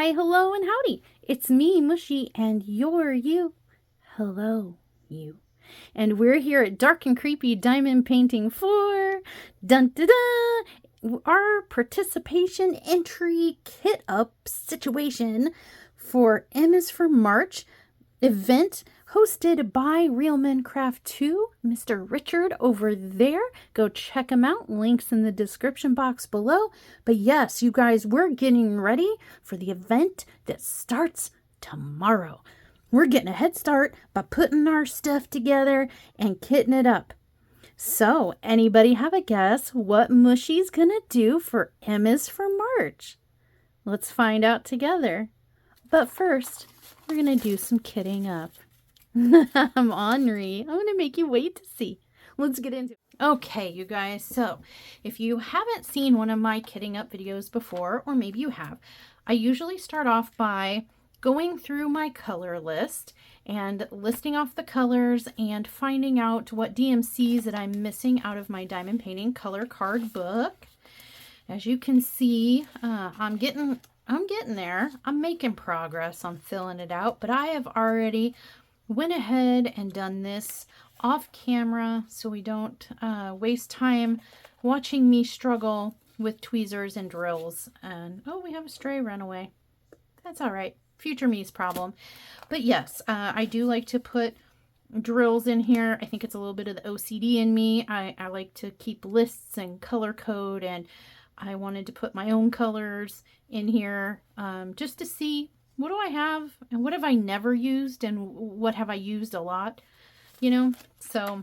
Hi, hello, and howdy. It's me, Mushy, and you're you. Hello, you. And we're here at Dark and Creepy Diamond Painting for dun da da, our participation entry kit up situation for M is for March event hosted by Real Men Craft 2, Mr. Richard over there. Go check him out. Links in the description box below. But yes, you guys, we're getting ready for the event that starts tomorrow. We're getting a head start by putting our stuff together and kitting it up. So, anybody have a guess what Mushy's gonna do for M is for March? Let's find out together. But first, we're gonna do some kitting up. I'm ornery. I'm gonna make you wait to see. Let's get into it. Okay, you guys, so if you haven't seen one of my kitting up videos before, or maybe you have, I usually start off by going through my color list and listing off the colors and finding out what DMCs that I'm missing out of my diamond painting color card book. As you can see, I'm getting there. I'm making progress on filling it out, but I have already went ahead and done this off camera so we don't waste time watching me struggle with tweezers and drills. And oh, we have a stray runaway. That's all right. Future me's problem. But yes, I do like to put drills in here. I think it's a little bit of the OCD in me. I like to keep lists and color code, and I wanted to put my own colors in here just to see what do I have and what have I never used and what have I used a lot, you know. So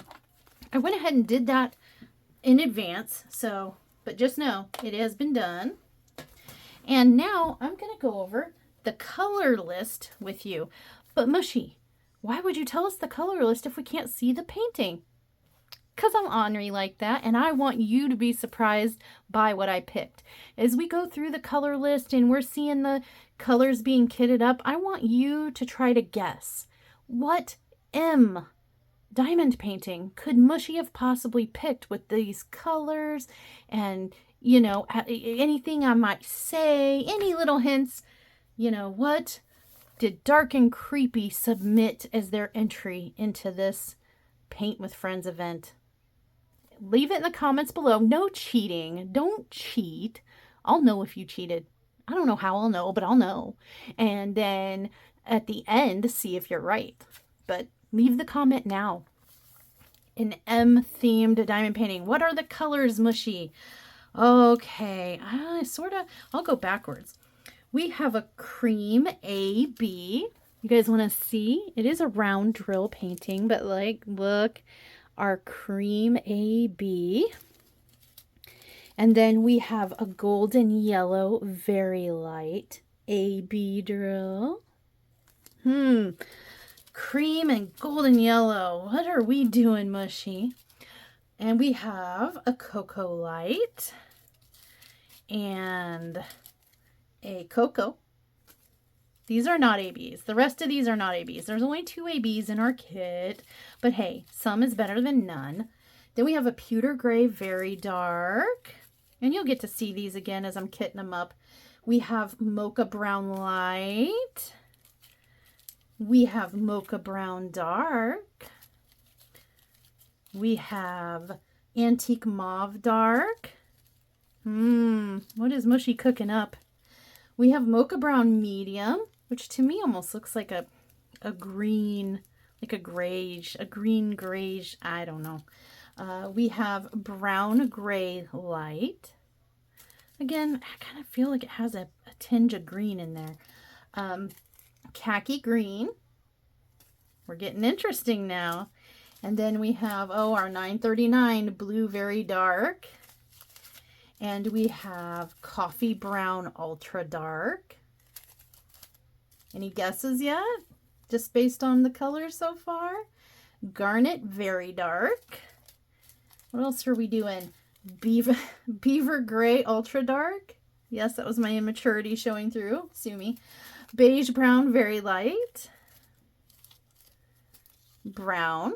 I went ahead and did that in advance. So, but just know it has been done. And now I'm going to go over the color list with you. But Mushy, why would you tell us the color list if we can't see the painting? Because I'm ornery like that, and I want you to be surprised by what I picked. As we go through the color list and we're seeing the colors being kitted up, I want you to try to guess what M diamond painting could Mushy have possibly picked with these colors, and, you know, anything I might say, any little hints. You know, what did Dark and Creepy submit as their entry into this Paint with Friends event? Leave it in the comments below. No cheating. Don't cheat. I'll know if you cheated. I don't know how I'll know, but I'll know. And then at the end, see if you're right. But leave the comment now. An M-themed diamond painting. What are the colors, Mushy? Okay. I'll go backwards. We have a cream AB. You guys want to see? It is a round drill painting, but like, look, our cream AB. And then we have a golden yellow, very light AB drill. Cream and golden yellow. What are we doing, Mushy? And we have a cocoa light and a cocoa. These are not ABs. The rest of these are not ABs. There's only 2 ABs in our kit, but hey, some is better than none. Then we have a pewter gray, very dark, and you'll get to see these again as I'm kitting them up. We have mocha brown light. We have mocha brown dark. We have antique mauve dark. What is Mushy cooking up? We have mocha brown medium, which to me almost looks like a green, like a grayish, a green grayish, I don't know. We have brown gray light. Again, I kind of feel like it has a tinge of green in there. Khaki green. We're getting interesting now. And then we have, our 939 blue very dark. And we have coffee brown ultra dark. Any guesses yet? Just based on the colors so far? Garnet very dark. What else are we doing? Beaver gray ultra dark. Yes, that was my immaturity showing through. Sue me. Beige brown very light. Brown.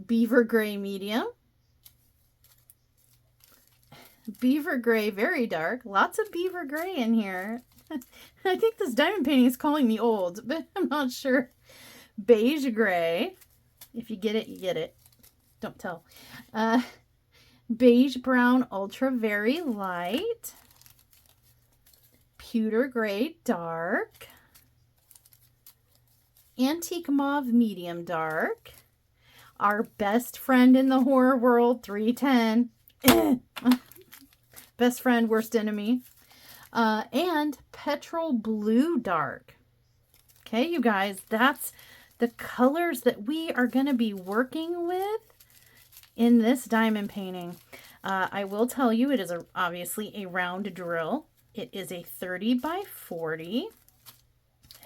Beaver gray medium. Beaver gray, very dark. Lots of beaver gray in here. I think this diamond painting is calling me old, but I'm not sure. Beige gray. If you get it, you get it. Don't tell. Beige brown, ultra very light. Pewter gray, dark. Antique mauve, medium dark. Our best friend in the horror world, 310. Best friend, worst enemy. And petrol blue dark. Okay, you guys, that's the colors that we are going to be working with in this diamond painting. I will tell you, it is obviously a round drill. It is a 30 by 40.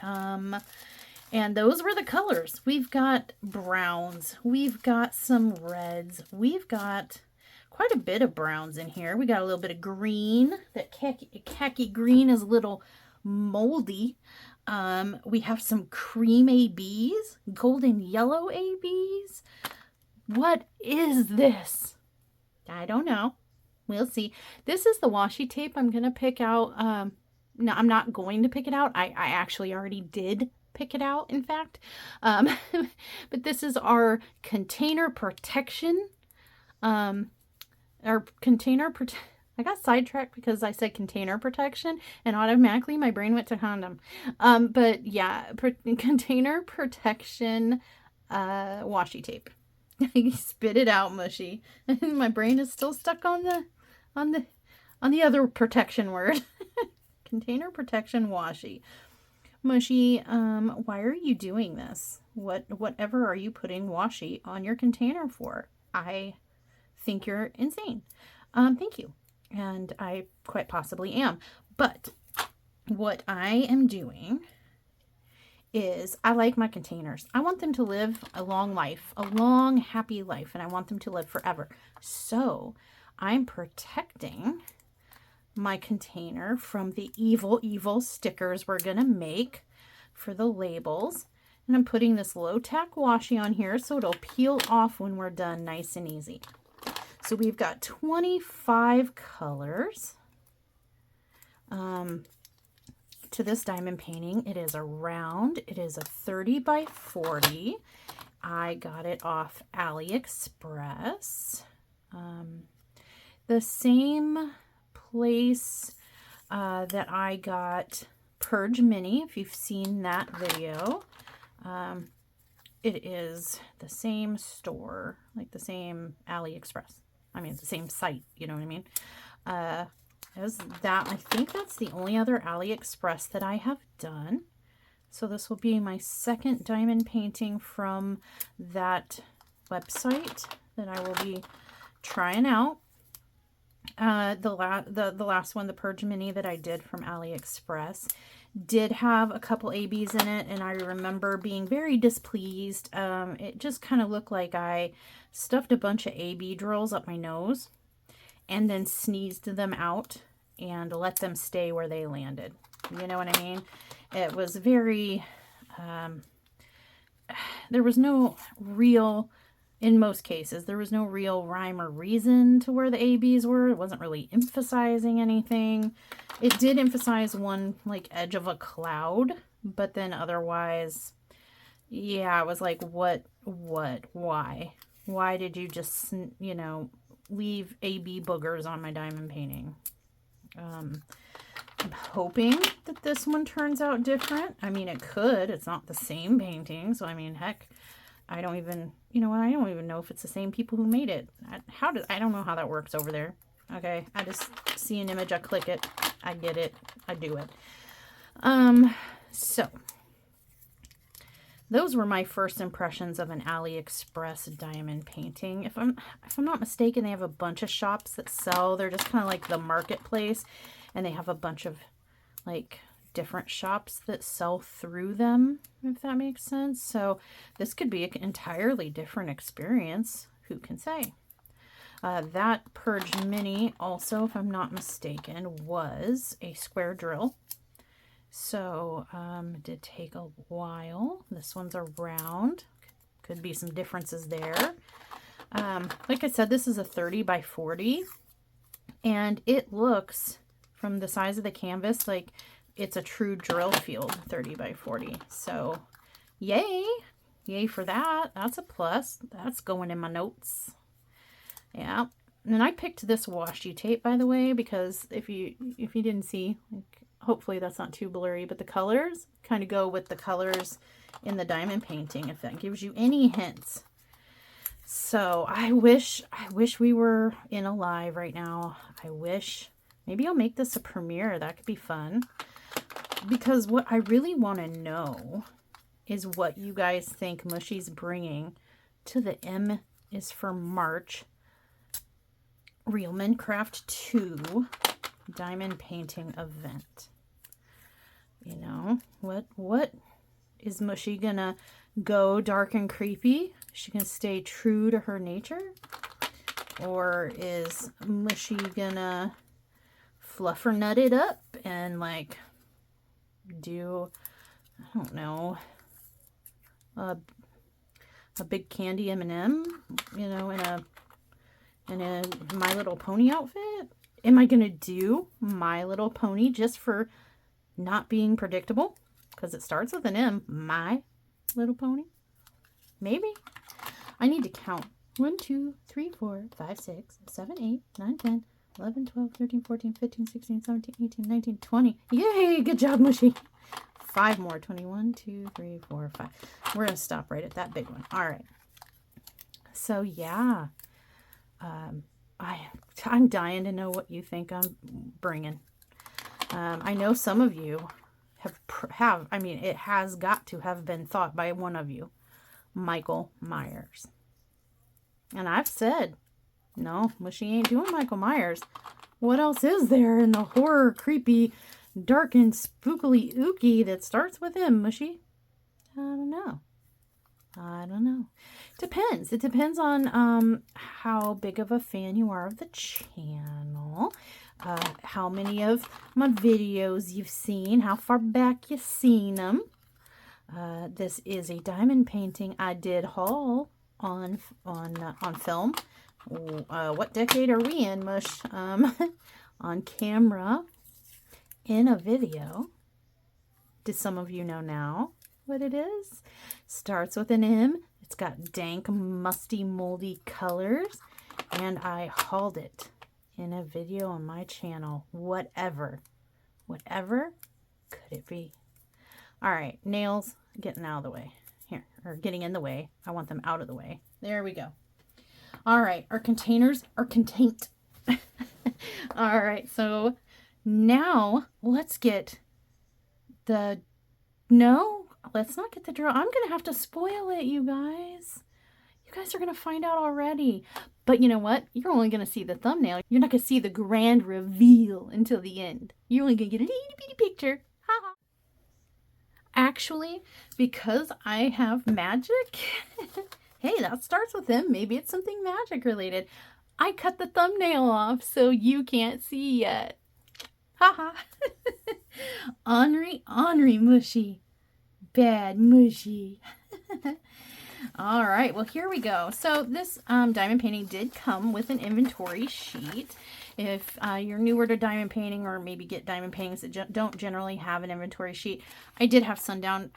And those were the colors. We've got browns. We've got some reds. We've got quite a bit of browns in here. We got a little bit of green. That khaki green is a little moldy. We have some cream ABs, golden yellow ABs. What is this? I don't know. We'll see. This is the washi tape I'm going to pick out. No, I'm not going to pick it out. I actually already did pick it out, in fact. But this is our container protection. I got sidetracked because I said container protection and automatically my brain went to condom. But yeah, container protection washi tape. Spit it out, Mushy. My brain is still stuck on the other protection word. Container protection washi. Mushy, why are you doing this? Whatever are you putting washi on your container for? I think you're insane. Thank you. And I quite possibly am. But what I am doing is I like my containers. I want them to live a long life, a long, happy life, and I want them to live forever. So I'm protecting my container from the evil stickers we're going to make for the labels. And I'm putting this low tack washi on here so it'll peel off when we're done nice and easy. So we've got 25 colors to this diamond painting. It is a round. It is a 30 by 40. I got it off AliExpress. The same place that I got Purge Mini, if you've seen that video. It is the same store, like the same AliExpress. I mean, the same site, you know what I mean? As that, I think that's the only other AliExpress that I have done. So this will be my second diamond painting from that website that I will be trying out. The last one, the Purge Mini that I did from AliExpress, did have a couple ABs in it, and I remember being very displeased. It just kind of looked like I stuffed a bunch of AB drills up my nose and then sneezed them out and let them stay where they landed. You know what I mean? It was very, there was no real, in most cases, there was no real rhyme or reason to where the ABs were. It wasn't really emphasizing anything. It did emphasize one, like, edge of a cloud, but then otherwise, yeah, it was like, why? Why did you just, you know, leave AB boogers on my diamond painting? I'm hoping that this one turns out different. I mean, it could. It's not the same painting, so I mean, heck, I don't even, you know what, I don't even know if it's the same people who made it. I don't know how that works over there. Okay, I just see an image, I click it, I get it, I do it. So those were my first impressions of an AliExpress diamond painting. If I'm not mistaken, they have a bunch of shops that sell. They're just kind of like the marketplace, and they have a bunch of like different shops that sell through them, if that makes sense. So this could be an entirely different experience. Who can say? That Purge Mini also, if I'm not mistaken, was a square drill. So it did take a while. This one's a round. Could be some differences there. Like I said, this is a 30 by 40. And it looks, from the size of the canvas, like it's a true drill field, 30 by 40. So yay. Yay for that. That's a plus. That's going in my notes. Yeah. And I picked this washi tape, by the way, because if you didn't see, like, hopefully that's not too blurry, but the colors kind of go with the colors in the diamond painting, if that gives you any hints. So I wish we were in a live right now. I wish. Maybe I'll make this a premiere. That could be fun. Because what I really want to know is what you guys think Mushy's bringing to the M is for March Real Minecraft 2 diamond painting event. You know, what is Mushy gonna go dark and creepy? Is she gonna stay true to her nature? Or is Mushy gonna fluff her nut it up and like do, I don't know, a big candy M&M, you know, in a My Little Pony outfit? Am I gonna do My Little Pony just for not being predictable? Because it starts with an M. My Little Pony? Maybe. I need to count. 1, 2, 3, 4, 5, 6, 7, 8, 9, 10, 11, 12, 13, 14, 15, 16, 17, 18, 19, 20. Yay! Good job, Mushy. 5 more. 21, 2, 3, 4, 5. We're going to stop right at that big one. All right. So, yeah. I'm dying to know what you think I'm bringing. I know some of you have, I mean, it has got to have been thought by one of you, Michael Myers. And I've said, no, Mushy ain't doing Michael Myers. What else is there in the horror, creepy, dark, and spookily ooky that starts with M, Mushy? I don't know. I don't know. Depends. It depends on how big of a fan you are of the channel, how many of my videos you've seen, how far back you've seen them. This is a diamond painting I did haul on film. What decade are we in, Mush? On camera in a video. Do some of you know now what it is? Starts with an M. It's got dank, musty, moldy colors, and I hauled it in a video on my channel. Whatever could it be? All right, nails getting out of the way here, or getting in the way. I want them out of the way. There we go. All right, our containers are contained. All right, so now let's get the, no, let's not get the drill. I'm going to have to spoil it, you guys. You guys are going to find out already. But you know what? You're only going to see the thumbnail. You're not going to see the grand reveal until the end. You're only going to get a little bitty picture. Ha ha. Actually, because I have magic, hey, that starts with M. Maybe it's something magic related. I cut the thumbnail off so you can't see yet. Haha. Ornery, Mushy. Bad Mushy. All right, well, here we go. So this diamond painting did come with an inventory sheet. If you're newer to diamond painting, or maybe get diamond paintings that don't generally have an inventory sheet, I did have Sundown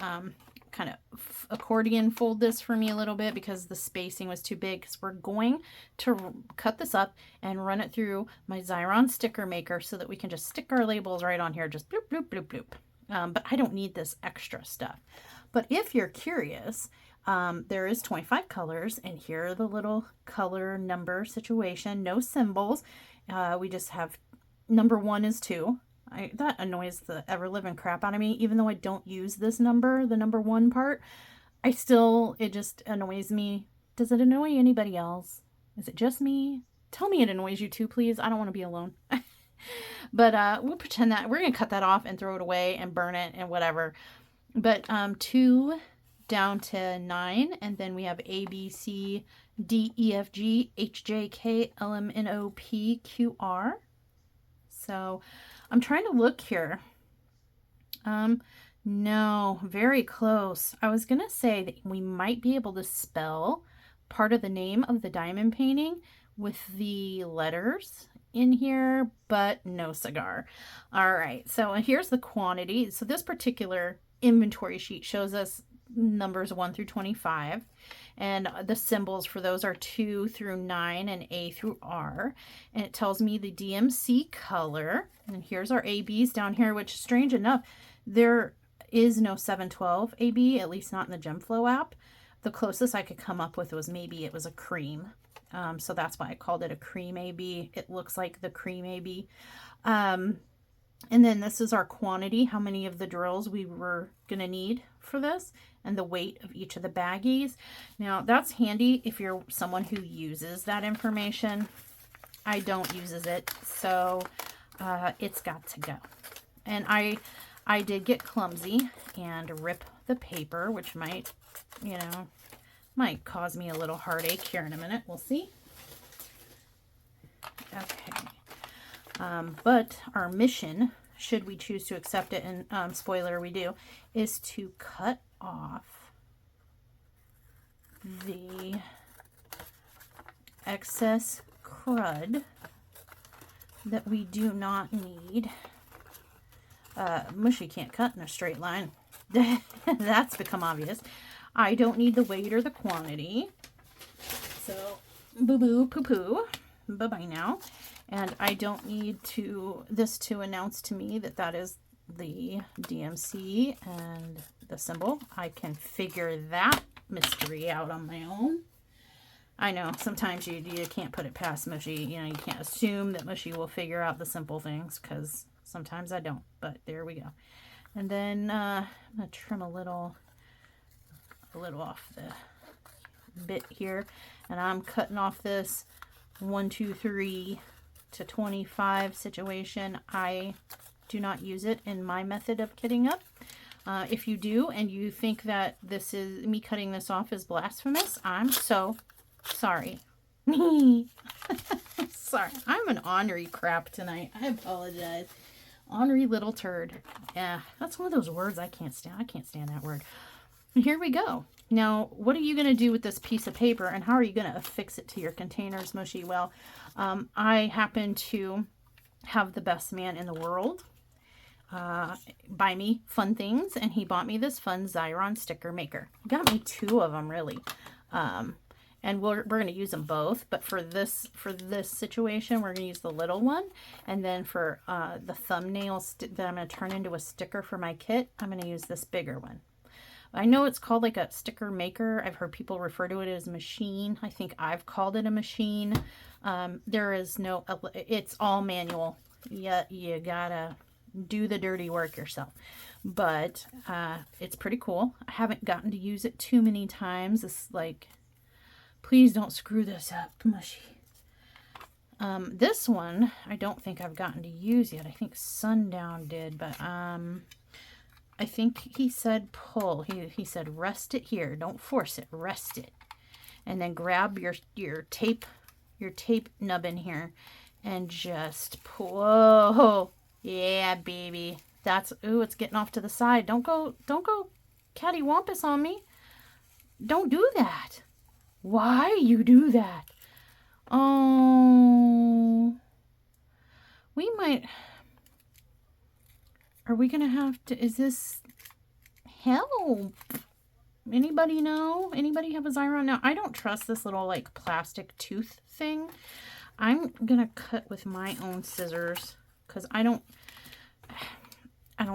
kind of accordion fold this for me a little bit because the spacing was too big, because we're going to cut this up and run it through my Xyron sticker maker so that we can just stick our labels right on here, just bloop, bloop, bloop, bloop. But I don't need this extra stuff. But if you're curious, there is 25 colors, and here are the little color number situation, no symbols. We just have number 1 is 2. That annoys the ever-living crap out of me. Even though I don't use this number, the number 1 part, it just annoys me. Does it annoy anybody else? Is it just me? Tell me it annoys you too, please. I don't want to be alone. But we'll pretend that we're going to cut that off and throw it away and burn it and whatever. But 2 down to 9, and then we have A, B, C, D, E, F, G, H, J, K, L, M, N, O, P, Q, R. So I'm trying to look here. No, very close. I was gonna say that we might be able to spell part of the name of the diamond painting with the letters in here, but no cigar. All right, so here's the quantity. So this particular inventory sheet shows us numbers 1 through 25, and the symbols for those are 2 through 9 and A through R, and it tells me the DMC color. And here's our ABs down here, which, strange enough, there is no 712 AB, at least not in the GemFlow app. The closest I could come up with was maybe it was a cream. So that's why I called it a cream AB. It looks like the cream AB. And then this is our quantity, how many of the drills we were going to need for this, and the weight of each of the baggies. Now, that's handy if you're someone who uses that information. I don't use it, so it's got to go. And I did get clumsy and rip the paper, which might, you know, might cause me a little heartache here in a minute. We'll see. Okay. But our mission, should we choose to accept it, and spoiler, we do, is to cut off the excess crud that we do not need. Mushy can't cut in a straight line. That's become obvious. I don't need the weight or the quantity. So, boo-boo, poo-poo. Bye-bye now. And I don't need this to announce to me that that is the DMC and the symbol. I can figure that mystery out on my own. I know, sometimes you can't put it past Mushy. You know, you can't assume that Mushy will figure out the simple things, because sometimes I don't. But there we go. And then I'm going to trim a little off the bit here. And I'm cutting off this 1, 2, 3 to 25 situation. I do not use it in my method of kitting up. If you do, and you think that this is me cutting this off is blasphemous, I'm so sorry. Sorry, I'm an ornery crap tonight. I apologize. Ornery little turd. Yeah, that's one of those words I can't stand. I can't stand that word. And here we go. Now, what are you going to do with this piece of paper, and how are you going to affix it to your containers, Mushy? Well, I happen to have the best man in the world buy me fun things, and he bought me this fun Xyron sticker maker. He got me 2 of them, really. And we're going to use them both, but for this situation, we're going to use the little one. And then for the thumbnails that I'm going to turn into a sticker for my kit, I'm going to use this bigger one. I know it's called like a sticker maker. I've heard people refer to it as a machine. I think I've called it a machine. There is no, it's all manual. Yeah, you gotta do the dirty work yourself. But it's pretty cool. I haven't gotten to use it too many times. It's like, please don't screw this up, Mushy. This one, I don't think I've gotten to use yet. I think Sundown did, but I think he said pull. He said rest it here. Don't force it. Rest it. And then grab your tape nubbin here and just pull. Whoa. Yeah, baby. That's, ooh, it's getting off to the side. Don't go cattywampus on me. Don't do that. Why you do that? Oh. We might... Are we going to have to... Is this... Help! Anybody know? Anybody have a Xyron? Now, I don't trust this little, like, plastic tooth thing. I'm going to cut with my own scissors because I don't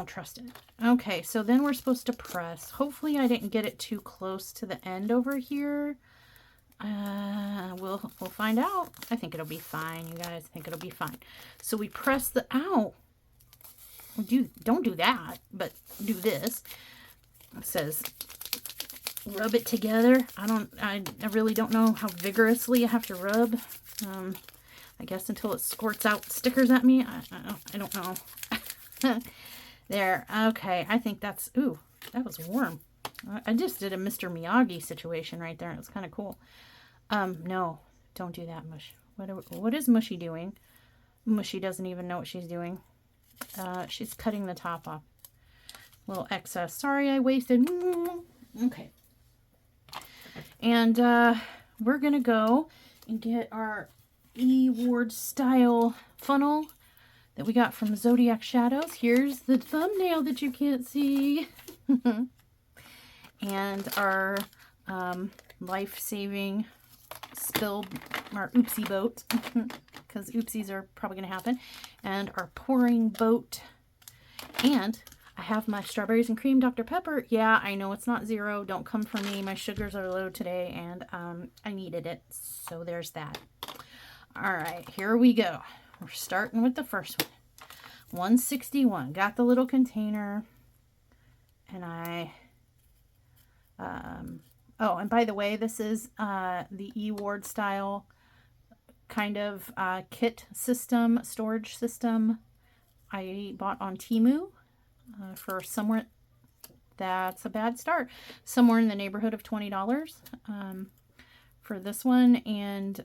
trust it. Okay, so then we're supposed to press. Hopefully I didn't get it too close to the end over here. We'll find out. I think it'll be fine, you guys. I think it'll be fine. So we press the... Ow! Don't do that, but do this. It says rub it together. I really don't know how vigorously I have to rub. I guess until it squirts out stickers at me. I don't know. There. Okay. I think that's... Ooh, that was warm. I just did a Mr. Miyagi situation right there. It was kind of cool. No, don't do that, Mush. What is Mushy doing? Mushy doesn't even know what she's doing. She's cutting the top off. A little excess. Sorry, I wasted. Okay. And we're going to go and get our E-Ward style funnel that we got from Zodiac Shadows. Here's the thumbnail that you can't see. And our life-saving spill, our oopsie boat, because oopsies are probably going to happen. And our pouring boat. And I have my strawberries and cream Dr. Pepper. Yeah, I know it's not zero. Don't come for me. My sugars are low today, and I needed it. So there's that. All right, here we go. We're starting with the first one. 161. Got the little container. And oh, and by the way, this is the E-Ward style kind of kit system, storage system I bought on Temu for somewhere, that's a bad start, somewhere in the neighborhood of $20 for this one. And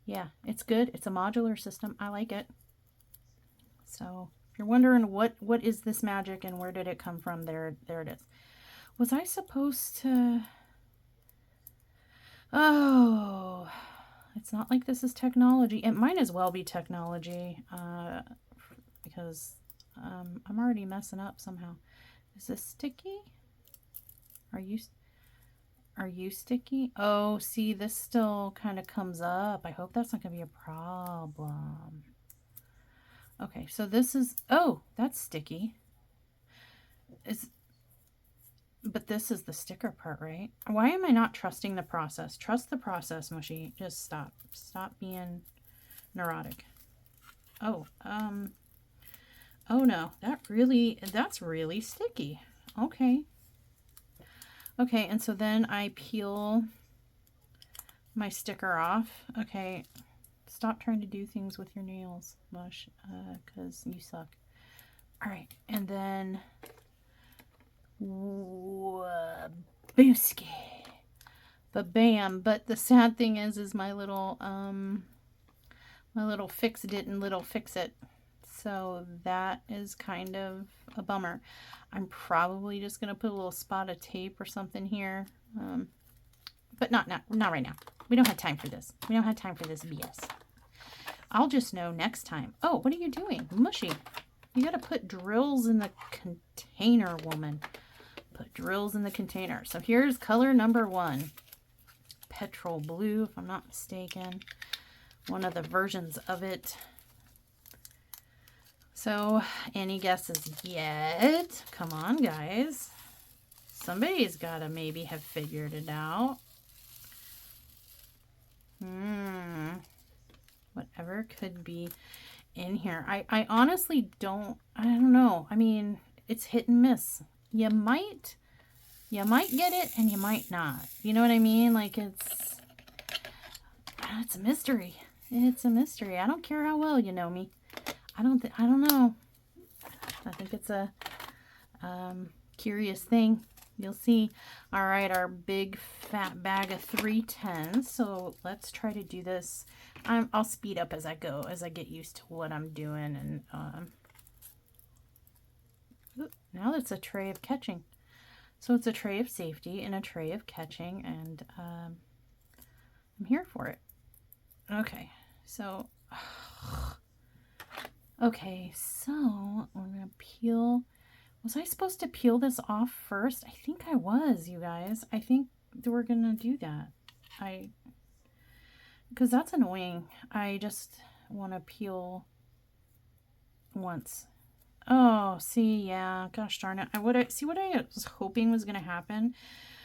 yeah, it's good. It's a modular system. I like it. So if you're wondering what is this magic and where did it come from, there it is. Was I supposed to... Oh, it's not like this is technology. It might as well be technology because I'm already messing up somehow. Is this sticky? Are you sticky? Oh, see, this still kind of comes up. I hope that's not going to be a problem. Okay, so this is... Oh, that's sticky. But this is the sticker part, right? Why am I not trusting the process? Trust the process, Mushy. Just stop. Stop being neurotic. Oh, oh no, that's really sticky. Okay. Okay, and so then I peel my sticker off. Okay, stop trying to do things with your nails, Mush, because you suck. All right, and then... Booski. But bam. But the sad thing is my little fix didn't little fix it. So that is kind of a bummer. I'm probably just gonna put a little spot of tape or something here. But not right now. We don't have time for this. We don't have time for this BS. I'll just know next time. Oh, what are you doing? Mushy. You gotta put drills in the container, woman. Put drills in the container. So here's color number 1. Petrol blue, if I'm not mistaken. One of the versions of it. So, any guesses yet? Come on, guys. Somebody's gotta maybe have figured it out. Whatever could be in here. I honestly don't know. I mean, it's hit and miss. You might get it and you might not. You know what I mean? Like it's a mystery. It's a mystery. I don't care how well you know me. I don't know. I think it's a curious thing. You'll see. All right, our big fat bag of 310s. So let's try to do this. I'll speed up as I go, as I get used to what I'm doing. And now it's a tray of catching. So it's a tray of safety and a tray of catching, and I'm here for it. Okay, so okay, so we're gonna peel. Was I supposed to peel this off first? I think I was, you guys. I think we're gonna do that. Because that's annoying. I just want to peel once. Oh, see, yeah, gosh darn it. See what I was hoping was going to happen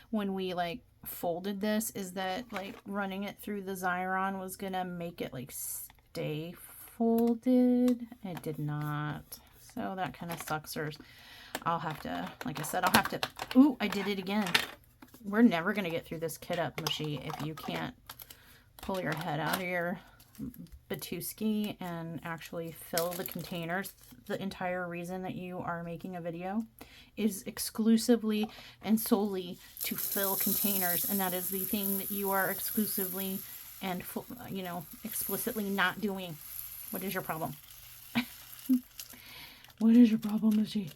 when we like folded this is that like running it through the Xyron was going to make it like stay folded. It did not. So that kind of sucks. I'll have to, like I said, ooh, I did it again. We're never going to get through this kit up, Mushy, if you can't pull your head out of your Batuski and actually fill the containers. The entire reason that you are making a video is exclusively and solely to fill containers, and that is the thing that you are exclusively and explicitly not doing. What is your problem? What is your problem, Mushy?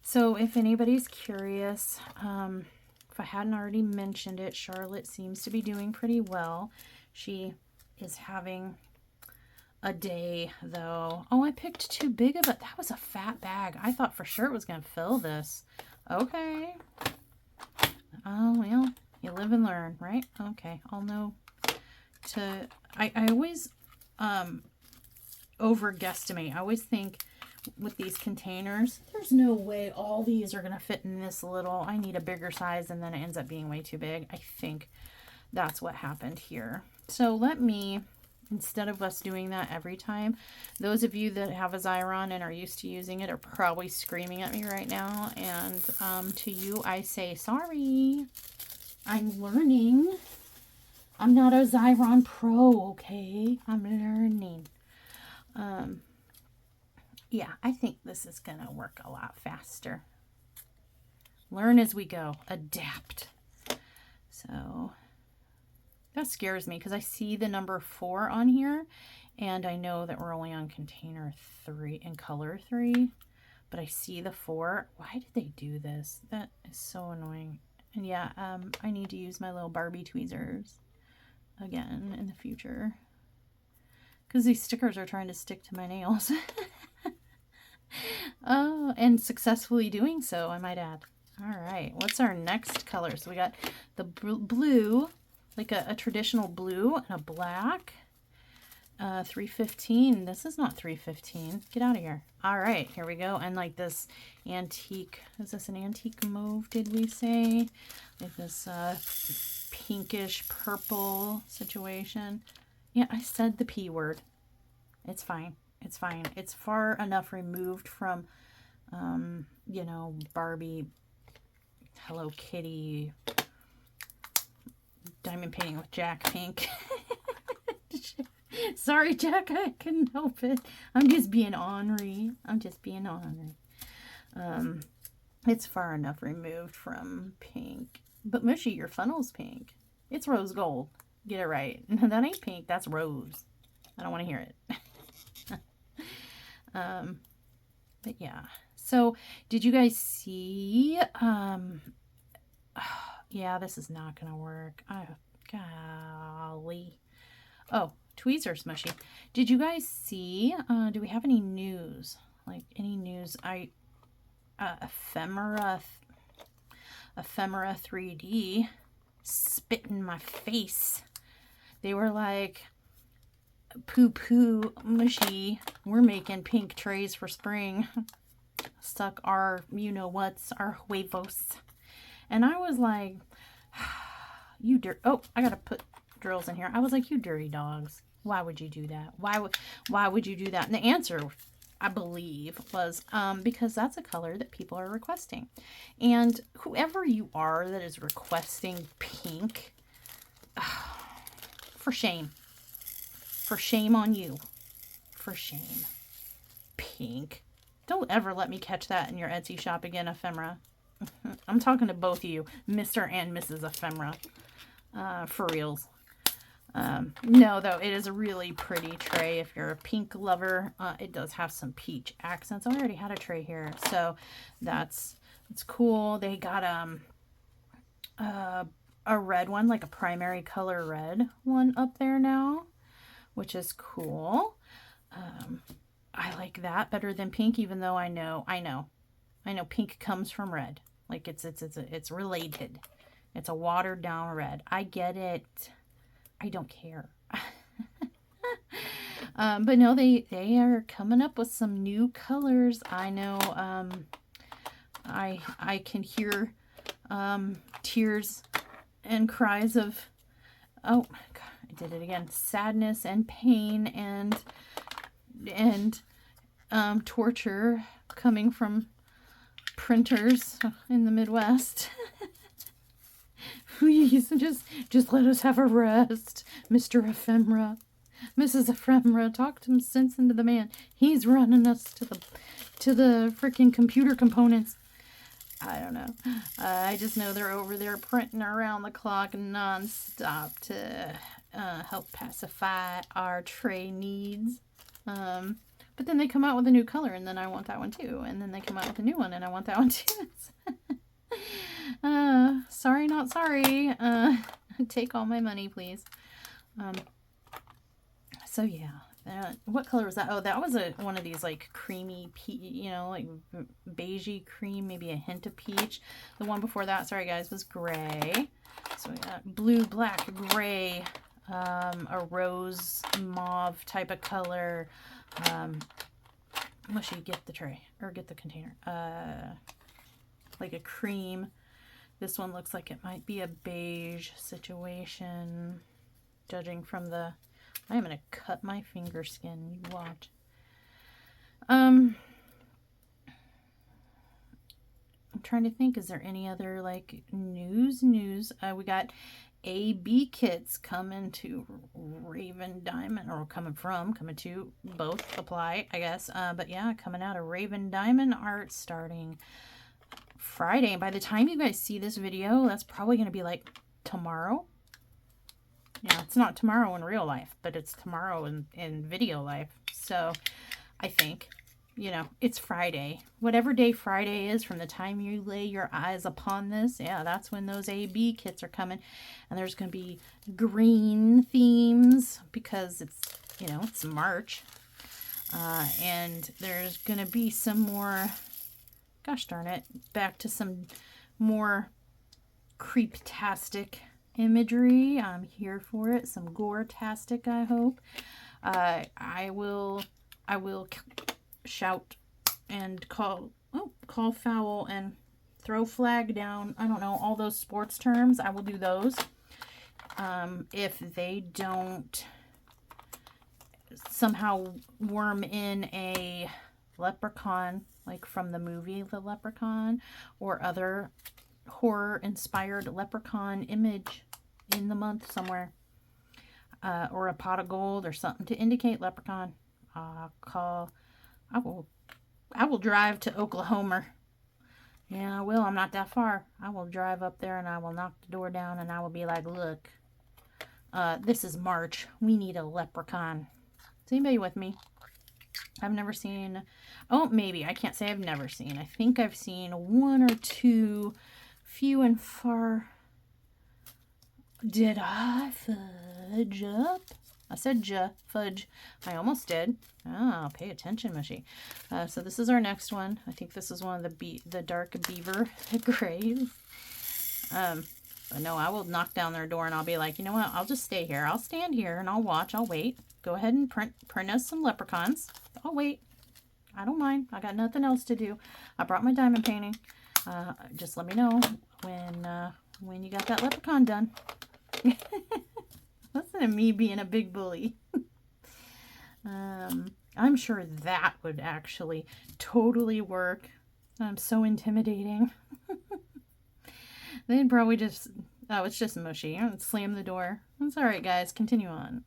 So if anybody's curious, if I hadn't already mentioned it, Charlotte seems to be doing pretty well. She is having a day, though. Oh, I picked too big of it. That was a fat bag. I thought for sure it was going to fill this. Okay. Oh, well, you live and learn, right? Okay, I'll know to... I always over-guesstimate. I always think with these containers, there's no way all these are going to fit in this little. I need a bigger size, and then it ends up being way too big. I think that's what happened here. So let me... Instead of us doing that every time, those of you that have a Xyron and are used to using it are probably screaming at me right now. And to you, I say, sorry, I'm learning. I'm not a Xyron pro, okay? I'm learning. Yeah, I think this is going to work a lot faster. Learn as we go. Adapt. So... that scares me because I see the number 4 on here and I know that we're only on container 3 and color 3, but I see the 4. Why did they do this? That is so annoying. And yeah, I need to use my little Barbie tweezers again in the future because these stickers are trying to stick to my nails. Oh, and successfully doing so, I might add. All right, what's our next color? So we got the blue, like a traditional blue and a black. 315. This is not 315. Get out of here. All right, here we go. And like this antique, is this an antique mauve, did we say? Like this pinkish purple situation. Yeah, I said the P word. It's fine. It's fine. It's far enough removed from, you know, Barbie, Hello Kitty, diamond painting with Jack pink. Sorry, Jack, I couldn't help it. I'm just being ornery. It's far enough removed from pink. But Mushy, your funnel's pink. It's rose gold. Get it right. That ain't pink. That's rose. I don't want to hear it. But yeah. So, did you guys see... yeah, this is not going to work. Golly. Oh, tweezers, Mushy. Did you guys see, do we have any news? Like, any news? Ephemera 3D spit in my face. They were like, poo-poo, Mushy. We're making pink trays for spring. Stuck our, you-know-whats, our huevos. And I was like, you dirt. Oh, I got to put drills in here. I was like, you dirty dogs. Why would you do that? Why would you do that? And the answer, I believe, was because that's a color that people are requesting. And whoever you are that is requesting pink, for shame. For shame on you. For shame. Pink. Don't ever let me catch that in your Etsy shop again, Ephemera. I'm talking to both of you, Mr. and Mrs. Ephemera. For reals. No, though, it is a really pretty tray if you're a pink lover. It does have some peach accents. Oh, I already had a tray here, so that's cool. They got a red one, like a primary color red one up there now, which is cool. I like that better than pink, even though I know pink comes from red. Like it's related. It's a watered down red. I get it. I don't care. But no, they are coming up with some new colors. I know. I can hear tears and cries of, oh God, I did it again. Sadness and pain and torture coming from printers in the Midwest. Please, just let us have a rest, Mr. Ephemera. Mrs. Ephemera, talk some sense into the man. He's running us to the freaking computer components. I don't know. I just know they're over there printing around the clock non-stop to help pacify our tray needs. But then they come out with a new color, and then I want that one too. And then they come out with a new one, and I want that one too. Sorry, not sorry. Take all my money, please. So yeah, what color was that? Oh, that was one of these like creamy, you know, like beigey cream, maybe a hint of peach. The one before that, sorry guys, was gray. So we got blue, black, gray, a rose mauve type of color. Mushy, get the tray or get the container. Like a cream. This one looks like it might be a beige situation, judging from the. I'm gonna cut my finger skin. You watch. I'm trying to think. Is there any other like news? We got AB kits coming to Raven Diamond, or coming to, both apply, I guess. But yeah, coming out of Raven Diamond art starting Friday. And by the time you guys see this video, that's probably going to be like tomorrow. Yeah, it's not tomorrow in real life, but it's tomorrow in video life. So I think, you know, it's Friday. Whatever day Friday is from the time you lay your eyes upon this, yeah, that's when those AB kits are coming. And there's going to be green themes because it's, you know, it's March. And there's going to be some more, gosh darn it, back to some more creeptastic imagery. I'm here for it. Some gore-tastic, I hope. I will shout and call foul and throw flag down. I don't know, all those sports terms. I will do those. If they don't somehow worm in a leprechaun, like from the movie The Leprechaun, or other horror-inspired leprechaun image in the month somewhere, or a pot of gold or something to indicate leprechaun, I will drive to Oklahoma. Yeah, I will. I'm not that far. I will drive up there and I will knock the door down and I will be like, look, this is March. We need a leprechaun. Is anybody with me? I've never seen, oh, maybe. I can't say I've never seen. I think I've seen one or two, few and far. Did I fudge up? I said fudge. I almost did. Oh, pay attention, Mushy. So this is our next one. I think this is one of the dark beaver grays. But no, I will knock down their door and I'll be like, you know what? I'll just stay here. I'll stand here and I'll watch. I'll wait. Go ahead and print us some leprechauns. I'll wait. I don't mind. I got nothing else to do. I brought my diamond painting. Just let me know when you got that leprechaun done. Listen to me being a big bully. I'm sure that would actually totally work. I'm so intimidating. They'd probably just, oh, it's just Mushy. I'd slam the door. It's all right, guys. Continue on.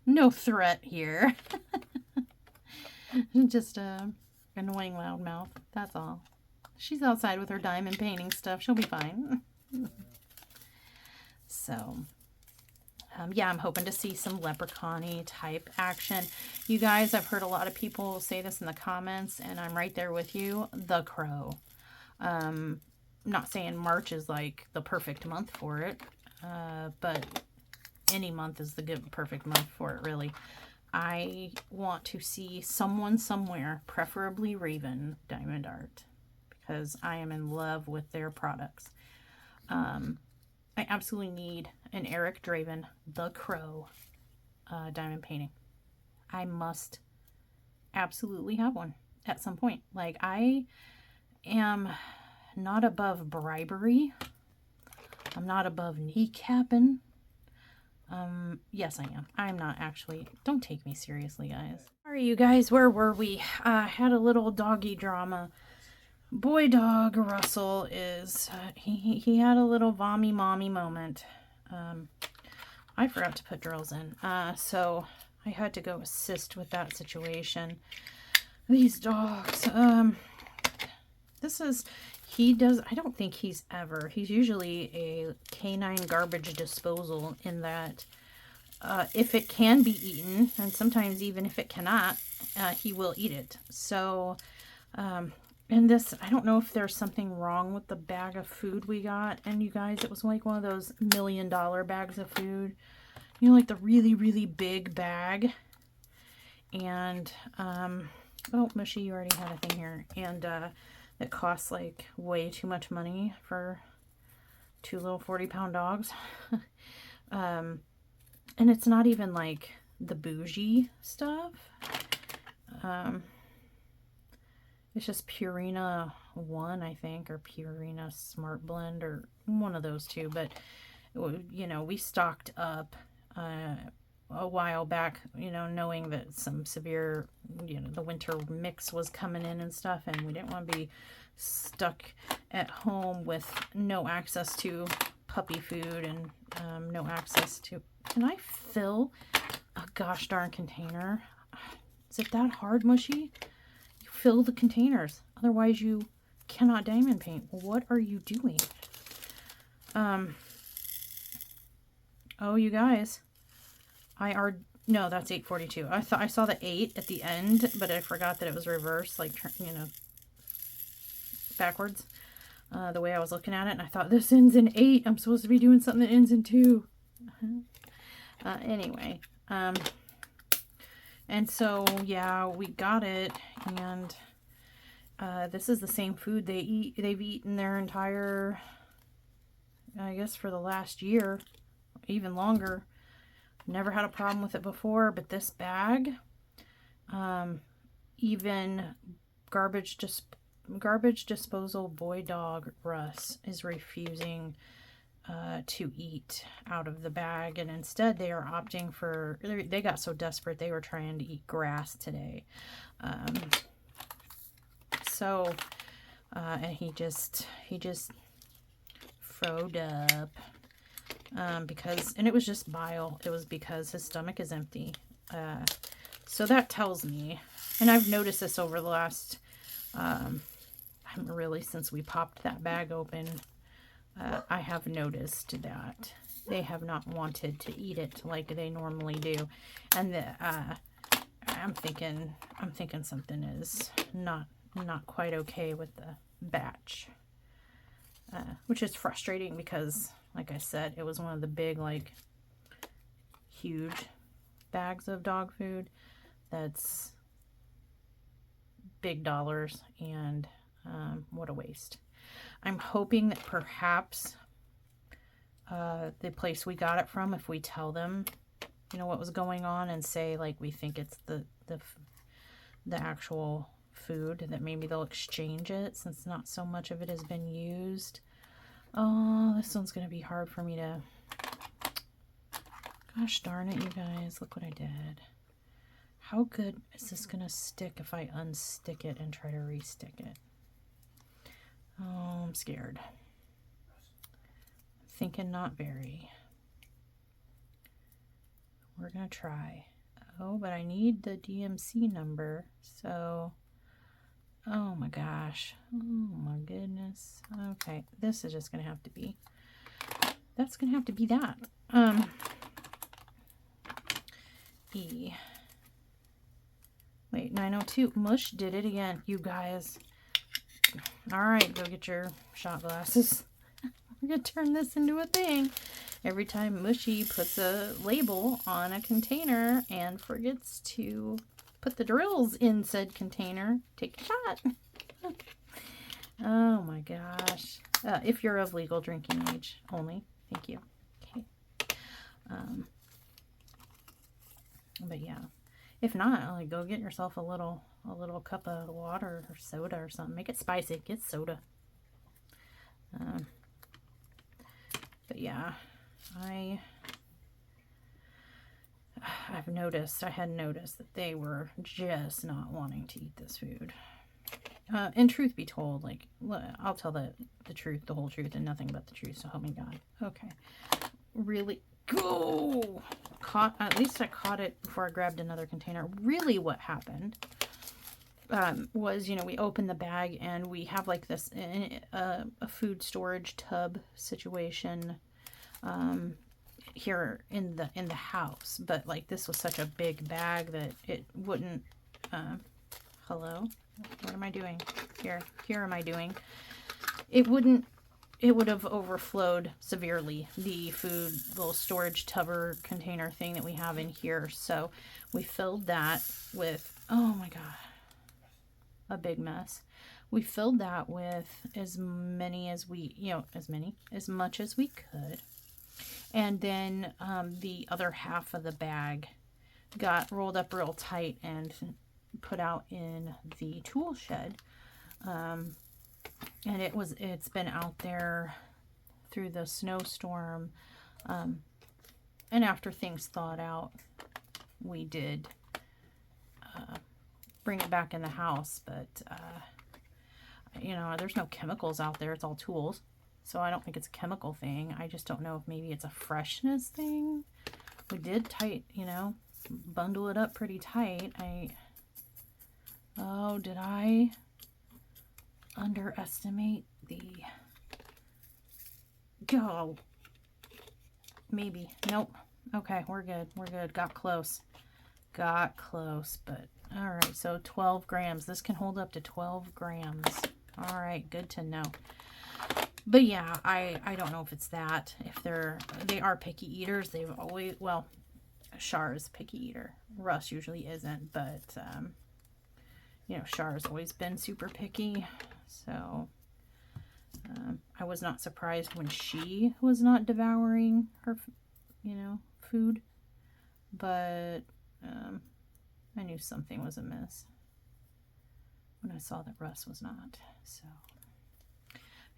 No threat here. Just a annoying loudmouth. That's all. She's outside with her diamond painting stuff. She'll be fine. So, yeah, I'm hoping to see some leprechaun-y type action. You guys, I've heard a lot of people say this in the comments, and I'm right there with you. The Crow. I'm not saying March is like the perfect month for it, but any month is the perfect month for it, really. I want to see someone somewhere, preferably Raven Diamond Art, because I am in love with their products. I absolutely need an Eric Draven, The Crow, diamond painting. I must absolutely have one at some point. Like, I am not above bribery. I'm not above kneecapping. Yes, I am. I'm not actually. Don't take me seriously, guys. Sorry, you guys. Where were we? I had a little doggy drama. Boy dog Russell is, he had a little vommy mommy moment. I forgot to put drills in. So I had to go assist with that situation. These dogs, I don't think he's usually a canine garbage disposal, in that if it can be eaten, and sometimes even if it cannot, he will eat it. So, and this, I don't know if there's something wrong with the bag of food we got. And you guys, it was like one of those $1 million bags of food. you know, like the really, really big bag. And, oh, Mushy, you already had a thing here. And, it costs like way too much money for 2 little 40-pound dogs. And it's not even like the bougie stuff. It's just Purina 1, I think, or Purina Smart Blend, or one of those two. But, you know, we stocked up a while back, you know, knowing that some severe, you know, the winter mix was coming in and stuff, and we didn't want to be stuck at home with no access to puppy food and no access to... Can I fill a gosh darn container? Is it that hard, Mushy? You fill the containers, otherwise you cannot diamond paint. What are you doing? Oh, you guys, no, that's 842. I saw the 8 at the end, but I forgot that it was reversed, like, you know, backwards, the way I was looking at it, and I thought, this ends in 8. I'm supposed to be doing something that ends in 2. Anyway, and so, yeah, we got it, and this is the same food they've eaten their entire, I guess, for the last year, even longer. Never had a problem with it before, but this bag, even garbage disposal boy dog Russ is refusing to eat out of the bag, and instead they are opting for, they got so desperate they were trying to eat grass today. And he just froed up. Because, and it was just bile. It was because his stomach is empty. So that tells me, and I've noticed this over the last, really since we popped that bag open, I have noticed that they have not wanted to eat it like they normally do. And I'm thinking something is not quite okay with the batch, which is frustrating because, like I said, it was one of the big, like, huge bags of dog food that's big dollars, and what a waste. I'm hoping that perhaps the place we got it from, if we tell them, you know, what was going on and say, like, we think it's the actual food, that maybe they'll exchange it since not so much of it has been used. Oh, this one's going to be hard for me to... Gosh darn it, you guys. Look what I did. How good is this going to stick if I unstick it and try to re-stick it? Oh, I'm scared. Thinking not very. We're going to try. Oh, but I need the DMC number, so... Oh my gosh. Oh my goodness. Okay, this is just gonna have to be, that's gonna have to be that. E. Wait, 902. Mush did it again, you guys. Alright, go get your shot glasses. We're gonna turn this into a thing. Every time Mushy puts a label on a container and forgets to put the drills in said container, take a shot. Oh my gosh. If you're of legal drinking age only. Thank you. Okay. But yeah. If not, like, go get yourself a little cup of water or soda or something. Make it spicy. Get soda. But yeah. I've noticed, I had noticed that they were just not wanting to eat this food. And truth be told, like, I'll tell the truth, the whole truth, and nothing but the truth, so help me God. Okay. Really, go! At least I caught it before I grabbed another container. Really what happened was, you know, we opened the bag and we have like this, a food storage tub situation, here in the house, but like this was such a big bag that it wouldn't, hello, what am I doing here am I doing, it wouldn't it would have overflowed severely, the food little storage tubber container thing that we have in here. So we filled that with, oh my God, a big mess. We filled that with as many as we, as much as we could. And then the other half of the bag got rolled up real tight and put out in the tool shed. And it's been out there through the snowstorm. And after things thawed out, we did bring it back in the house. But, there's no chemicals out there. It's all tools. So I don't think it's a chemical thing. I just don't know if maybe it's a freshness thing. We did bundle it up pretty tight. Did I underestimate the... Oh, maybe. Nope. Okay, we're good. We're good. Got close, but all right. So 12 grams. This can hold up to 12 grams. All right, good to know. But yeah, I don't know if it's that. If they are picky eaters. They've always, well, Char is a picky eater. Russ usually isn't, but Char's always been super picky. So I was not surprised when she was not devouring her, food. But I knew something was amiss when I saw that Russ was not. So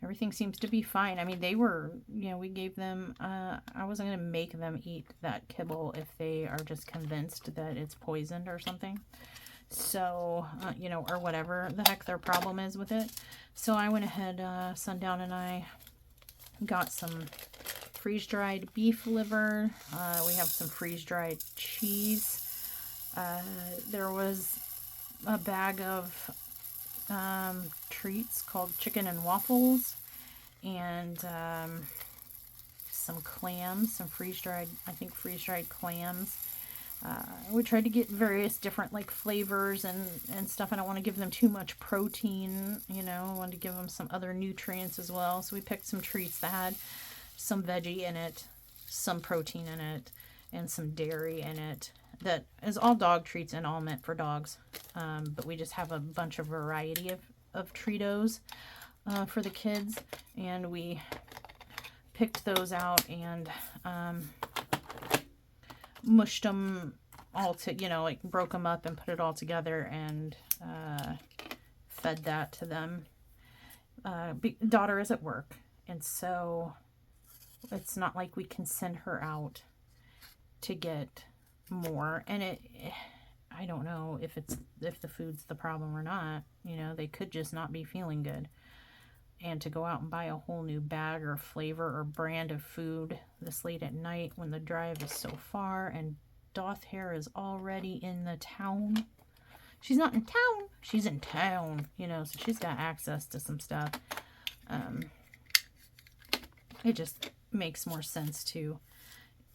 everything seems to be fine. I mean, they were, we gave them, I wasn't going to make them eat that kibble if they are just convinced that it's poisoned or something. So, or whatever the heck their problem is with it. So I went ahead, Sundown and I got some freeze-dried beef liver. We have some freeze-dried cheese. There was a bag of treats called chicken and waffles, and some clams, some freeze-dried clams. We tried to get various different flavors and stuff. I don't want to give them too much protein, I wanted to give them some other nutrients as well. So we picked some treats that had some veggie in it, some protein in it, and some dairy in it. That is all dog treats and all meant for dogs. But we just have a bunch of variety of Treatos for the kids. And we picked those out and mushed them all to, broke them up and put it all together and fed that to them. Daughter is at work, and so it's not like we can send her out to get more. And I don't know if the food's the problem or not. They could just not be feeling good. And to go out and buy a whole new bag or flavor or brand of food this late at night when the drive is so far and Doth Hair is already in the town. She's not in town. She's in town, so she's got access to some stuff. It just makes more sense to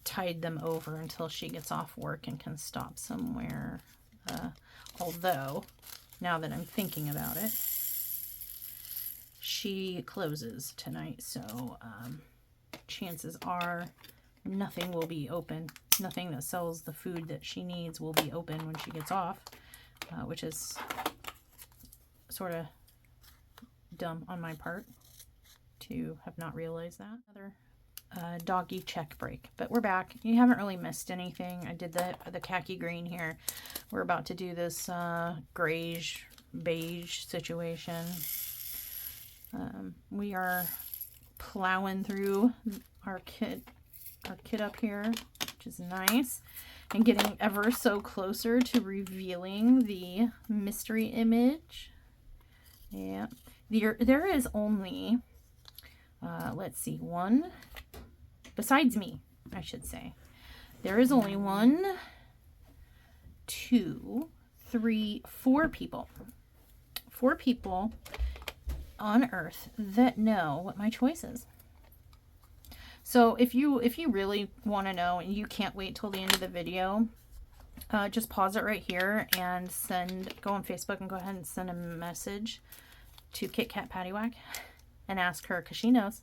tide them over until she gets off work and can stop somewhere. Although, now that I'm thinking about it, she closes tonight, so chances are nothing will be open. Nothing that sells the food that she needs will be open when she gets off, which is sort of dumb on my part to have not realized that. Another doggy check break, but we're back. You haven't really missed anything. I did the khaki green here. We're about to do this grayish beige situation. We are plowing through our kit up here, which is nice, and getting ever so closer to revealing the mystery image. Yeah, there is only let's see, one, besides me, I should say, there is only 1, 2, 3, 4 people. 4 people on Earth that know what my choice is. So if you really want to know and you can't wait till the end of the video, just pause it right here and go on Facebook and go ahead and send a message to Kit Kat Paddywhack and ask her, because she knows.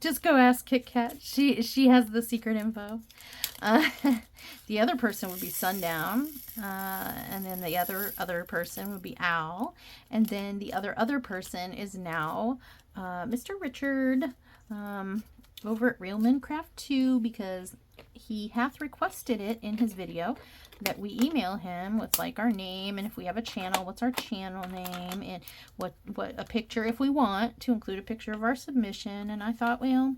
Just go ask Kit Kat. She has the secret info. The other person would be Sundown, and then the other person would be Owl, and then the other person is now Mr. Richard over at Real Men Craft 2, because he hath requested it in his video that we email him with like our name, and if we have a channel, what's our channel name, and what a picture, if we want to include a picture of our submission. And I thought, well,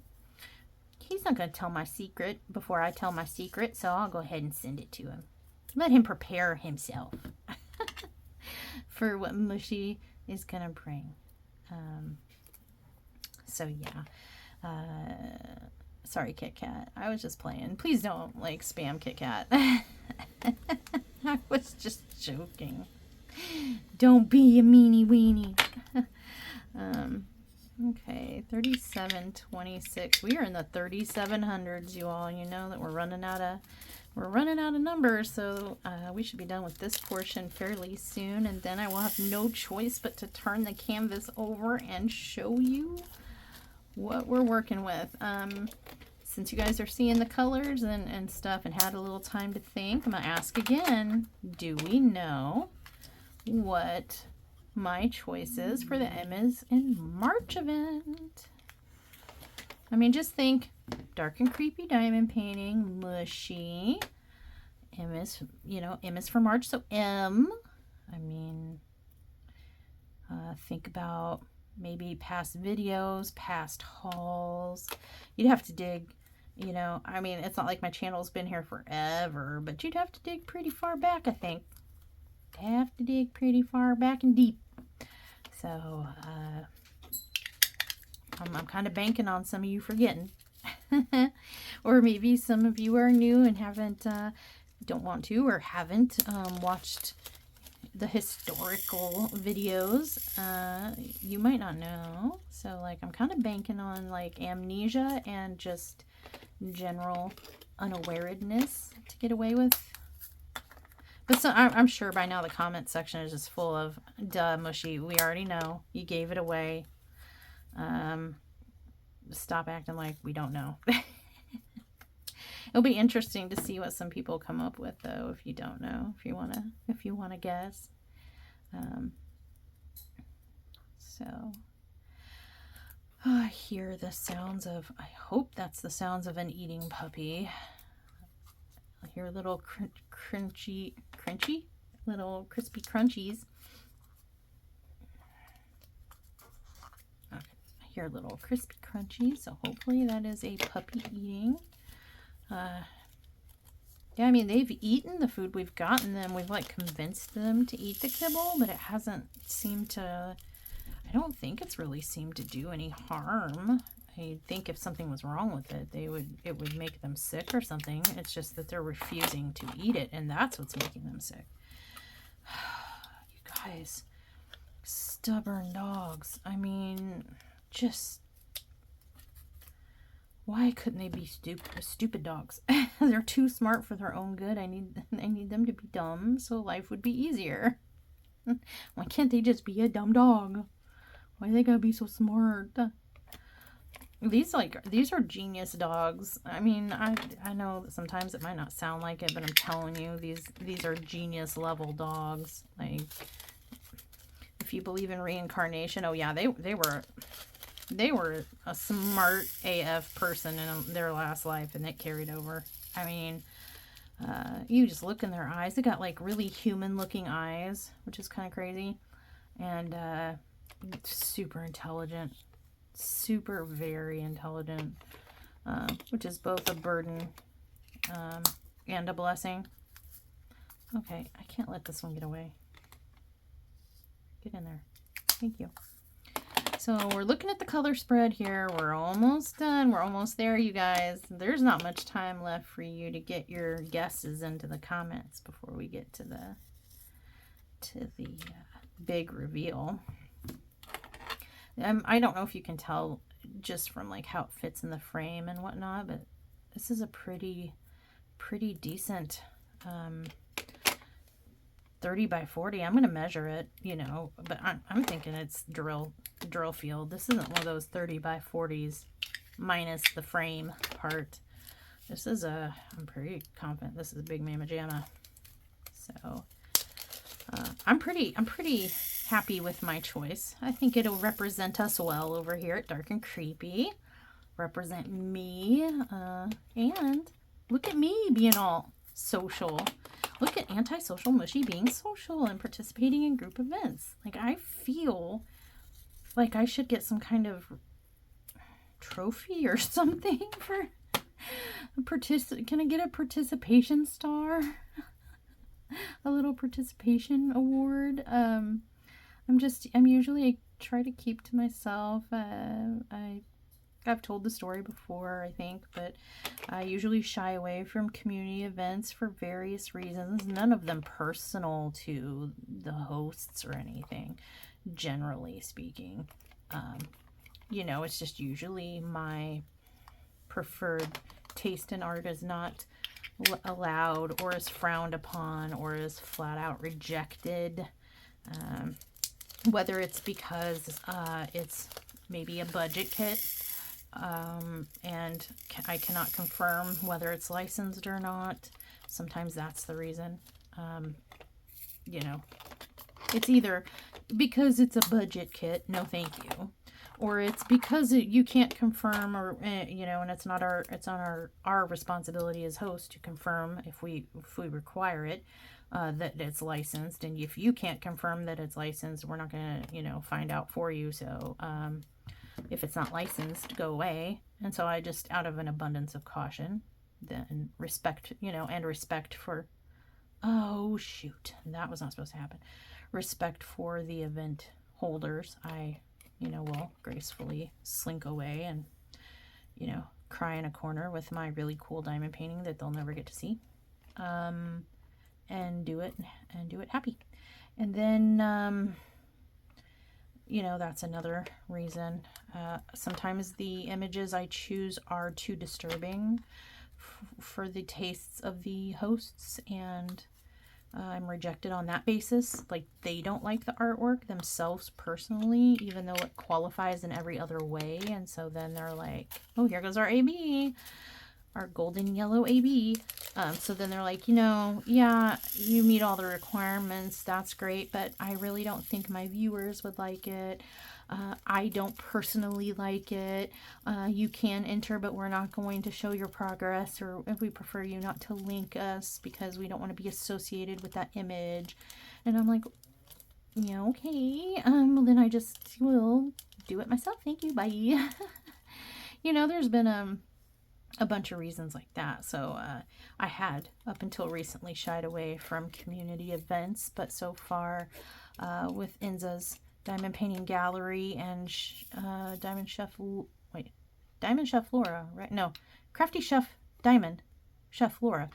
he's not going to tell my secret before I tell my secret, so I'll go ahead and send it to him. Let him prepare himself for what Mushy is going to bring. So yeah. Sorry, Kit Kat. I was just playing. Please don't, like, spam Kit Kat. I was just joking. Don't be a meanie weenie. Okay, 3726. We are in the 3700s, you all. You know that we're running out of numbers, so we should be done with this portion fairly soon, and then I will have no choice but to turn the canvas over and show you what we're working with. Since you guys are seeing the colors and stuff and had a little time to think, I'm gonna ask again, do we know what my choice is for the Emma's in March event? I mean, just think Dark and Creepy Diamond Painting, Mushy, Emma's, you know, M is for March, so M. I mean, think about maybe past videos, past hauls. You'd have to dig, you know, I mean, it's not like my channel's been here forever, but you'd have to dig pretty far back, I think. Have to dig pretty far back and deep. So, I'm kind of banking on some of you forgetting. Or maybe some of you are new and haven't, don't want to, or haven't watched the historical videos. You might not know. So, like, I'm kind of banking on, like, amnesia and just general unawareness to get away with. But so, I'm sure by now the comment section is just full of, duh, Mushy, we already know. You gave it away. Stop acting like we don't know. It'll be interesting to see what some people come up with, though, if you don't know, if you wanna guess. So I hear the sounds of, I hope that's the sounds of an eating puppy. I hear little crunchy, little crispy crunchies. Okay, I hear little crispy crunchies, so hopefully that is a puppy eating. Yeah, I mean, they've eaten the food we've gotten them. We've, like, convinced them to eat the kibble, but it hasn't seemed to, I don't think it's really seemed to do any harm. I think if something was wrong with it, it would make them sick or something. It's just that they're refusing to eat it, and that's what's making them sick. You guys, stubborn dogs. I mean, just, why couldn't they be stupid dogs? They're too smart for their own good. I need them to be dumb so life would be easier. Why can't they just be a dumb dog? Why they gotta be so smart? These are genius dogs. I mean, I know that sometimes it might not sound like it, but I'm telling you, these are genius level dogs. Like, if you believe in reincarnation, oh yeah, they were a smart AF person in their last life, and it carried over. I mean, you just look in their eyes. They got like really human looking eyes, which is kind of crazy, and super intelligent. Super very intelligent, which is both a burden and a blessing. Okay, I can't let this one get away. Get in there. Thank you. So we're looking at the color spread here. We're almost done. We're almost there, you guys. There's not much time left for you to get your guesses into the comments before we get to the big reveal. I don't know if you can tell just from like how it fits in the frame and whatnot, but this is a pretty decent 30 by 40. I'm going to measure it, you know, but I'm thinking it's drill field. This isn't one of those 30 by 40s minus the frame part. This is I'm pretty confident this is a big mamma jamma. So I'm pretty happy with my choice. I think it'll represent us well over here at Dark and Creepy. Represent me, and look at me being all social. Look at antisocial Mushy being social and participating in group events. Like, I feel like I should get some kind of trophy or something for can I get a participation star? A little participation award. I'm usually, I try to keep to myself. I've told the story before, I think, but I usually shy away from community events for various reasons, none of them personal to the hosts or anything, generally speaking. You know, it's just usually my preferred taste in art is not allowed or is frowned upon or is flat out rejected. Whether it's because it's maybe a budget kit, and I cannot confirm whether it's licensed or not. Sometimes that's the reason. You know, it's either because it's a budget kit, no thank you, or it's because you can't confirm, or you know, and it's on our responsibility as hosts to confirm if we require it, that it's licensed. And if you can't confirm that it's licensed, we're not gonna, you know, find out for you. So if it's not licensed, go away. And so I just, out of an abundance of caution, then respect, you know, and respect for, oh shoot, that was not supposed to happen. Respect for the event holders, I, you know, will gracefully slink away and, you know, cry in a corner with my really cool diamond painting that they'll never get to see, and do it happy. And then, you know, that's another reason. Sometimes the images I choose are too disturbing for the tastes of the hosts, and I'm rejected on that basis. Like, they don't like the artwork themselves personally, even though it qualifies in every other way. And so then they're like, oh, here goes our AB, our golden yellow AB. So then they're like, you know, yeah, you meet all the requirements, that's great, but I really don't think my viewers would like it. I don't personally like it. You can enter, but we're not going to show your progress, or if we prefer you not to link us because we don't want to be associated with that image. And I'm like, yeah, okay. Well, then I just will do it myself. Thank you. Bye. You know, there's been a bunch of reasons like that. So I had, up until recently, shied away from community events, but so far with Enza's Diamond Painting Gallery and Diamond Chef Laura, right? No, Crafty Chef Diamond Chef Laura.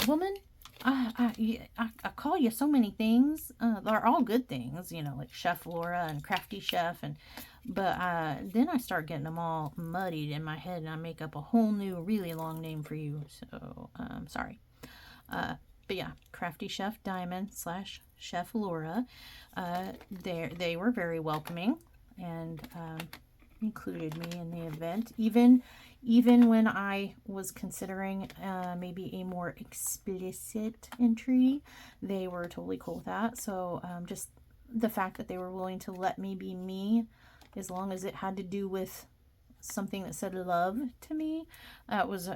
Woman, I call you so many things. They're all good things, you know, like Chef Laura and Crafty Chef, but then I start getting them all muddied in my head, and I make up a whole new, really long name for you. So, sorry. But yeah, Crafty Chef Diamond / Chef Laura. They were very welcoming and included me in the event. Even when I was considering maybe a more explicit entry, they were totally cool with that. So just the fact that they were willing to let me be me, as long as it had to do with something that said love to me, that was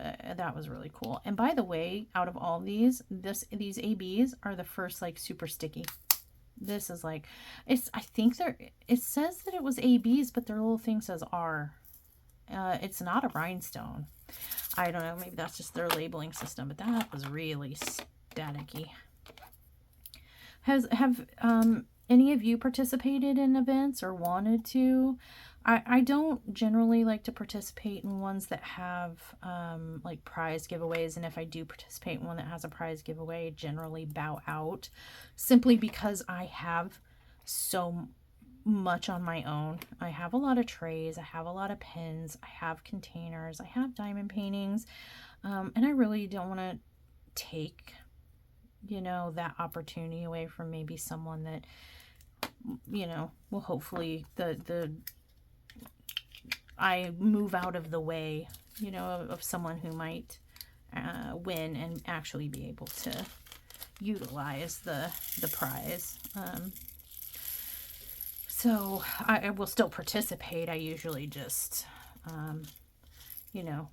really cool. And by the way, out of all these ABs are the first like super sticky. This is like, I think it says that it was ABs, but their little thing says R. It's not a rhinestone. I don't know, maybe that's just their labeling system, but that was really staticky. Have any of you participated in events or wanted to? I don't generally like to participate in ones that have like prize giveaways, and if I do participate in one that has a prize giveaway, I generally bow out, simply because I have so much on my own. I have a lot of trays, I have a lot of pins, I have containers, I have diamond paintings, and I really don't want to take you know, that opportunity away from maybe someone that, you know, will hopefully I move out of the way, you know, of someone who might win and actually be able to utilize the prize. So I will still participate. I usually just, you know,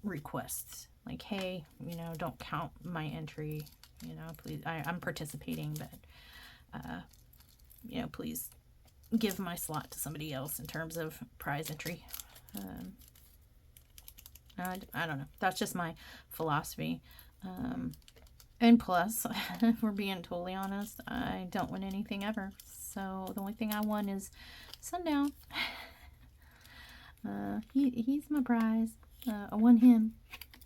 requests like, hey, you know, don't count my entry, you know, please, I'm participating, but, you know, please give my slot to somebody else in terms of prize entry. I don't know. That's just my philosophy. And plus, if we're being totally honest, I don't win anything ever. So the only thing I won is Sundown. He's my prize. I won him.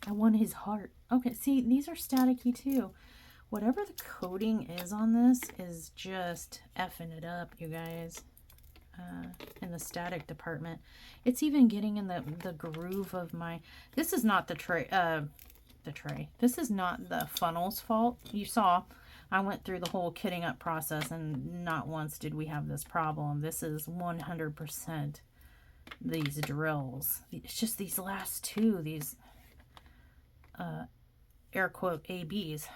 I won his heart. Okay, see, these are staticky too. Whatever the coating is on this is just effing it up, you guys. In the static department. It's even getting in the groove of my... This is not the tray. This is not the funnel's fault. You saw I went through the whole kitting up process and not once did we have this problem. This is 100% these drills. It's just these last two, these air quote ABs.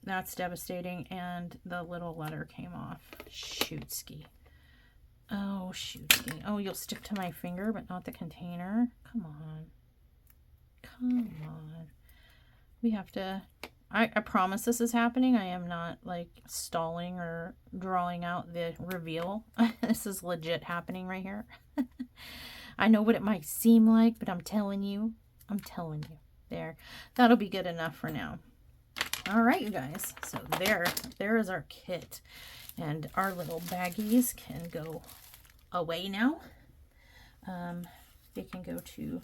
That's devastating, and the little letter came off. Shootski. Oh, shootski. Oh, you'll stick to my finger, but not the container. Come on. Come on. We have to... I promise this is happening. I am not, like, stalling or drawing out the reveal. This is legit happening right here. I know what it might seem like, but I'm telling you. I'm telling you. There. That'll be good enough for now. All right, you guys. So there is our kit. And our little baggies can go away now. They can go to...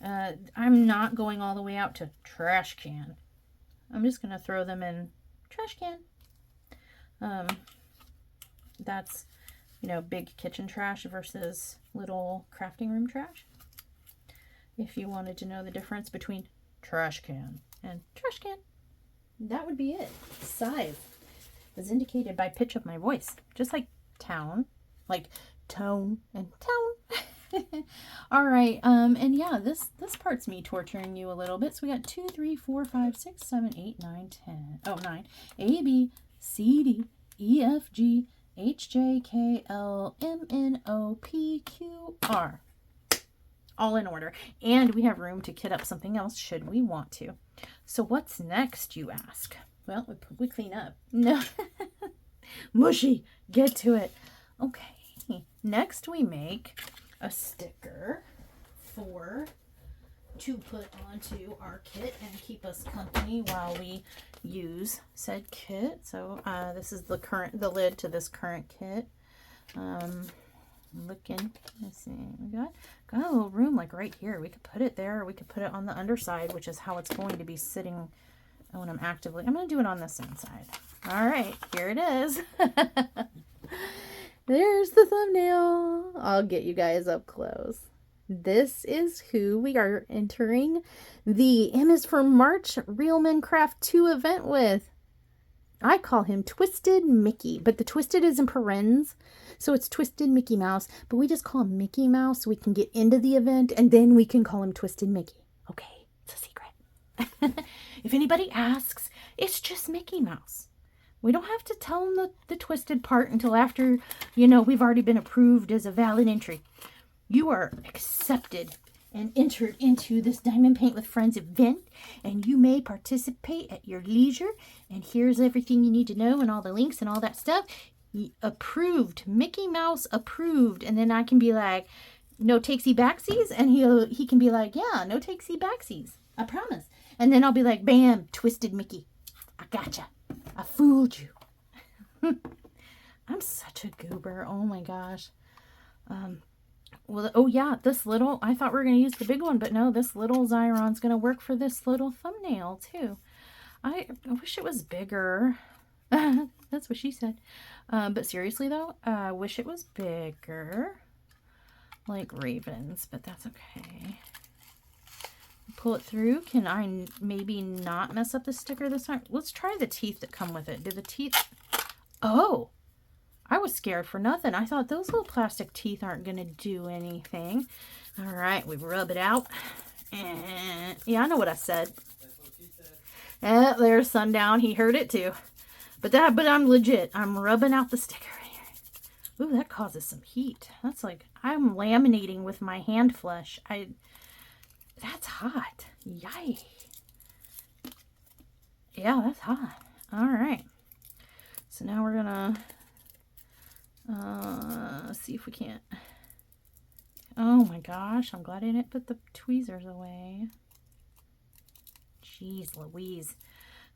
I'm not going all the way out to trash can. I'm just going to throw them in trash can. That's, you know, big kitchen trash versus little crafting room trash. If you wanted to know the difference between trash can and trash can, that would be it. Size is indicated by pitch of my voice, just like town, like tone and tone. All right, and yeah, this part's me torturing you a little bit. So we got 2, 3, 4, 5, 6, 7, 8, 9, 10. Oh, 9. A, B, C, D, E, F, G, H, J, K, L, M, N, O, P, Q, R. All in order. And we have room to kit up something else should we want to. So what's next, you ask? Well, we clean up. No. Mushy, get to it. Okay. Next we make a sticker to put onto our kit and keep us company while we use said kit. So this is the lid to this current kit. Looking, let's see, we got a little room like right here. We could put it there, or we could put it on the underside, which is how it's going to be sitting when I'm going to do it on this inside. All right, here it is. There's the thumbnail. I'll get you guys up close. This is who we are entering the M is for March Real Men Craft 2 event with. I call him Twisted Mickey, but the Twisted is in parens, so it's Twisted Mickey Mouse, but we just call him Mickey Mouse so we can get into the event, and then we can call him Twisted Mickey. Okay, it's a secret. If anybody asks, it's just Mickey Mouse. We don't have to tell them the twisted part until after, you know, we've already been approved as a valid entry. You are accepted and entered into this Diamond Paint with Friends event, and you may participate at your leisure. And here's everything you need to know and all the links and all that stuff. Approved. Mickey Mouse approved. And then I can be like, no takesy backsies, and he can be like, yeah, no takesy backsies. I promise. And then I'll be like, bam, Twisted Mickey. I gotcha. I fooled you. I'm such a goober. Oh my gosh. Well, oh yeah, this little, I thought we were going to use the big one, but no, this little Xyron's going to work for this little thumbnail too. I wish it was bigger. That's what she said. But seriously though, I wish it was bigger. Like ravens, but that's okay. pull it through. Can I maybe not mess up the sticker this time? Let's try the teeth that come with it. Do the teeth... Oh! I was scared for nothing. I thought those little plastic teeth aren't going to do anything. All right, we rub it out. And yeah, I know what I said. That's what she said. There's Sundown. He heard it too. But I'm legit. I'm rubbing out the sticker right here. Ooh, that causes some heat. That's like I'm laminating with my hand flesh. That's hot. Yay. Yeah, that's hot. All right. So now we're gonna see if we can't. Oh my gosh, I'm glad I didn't put the tweezers away. Jeez Louise.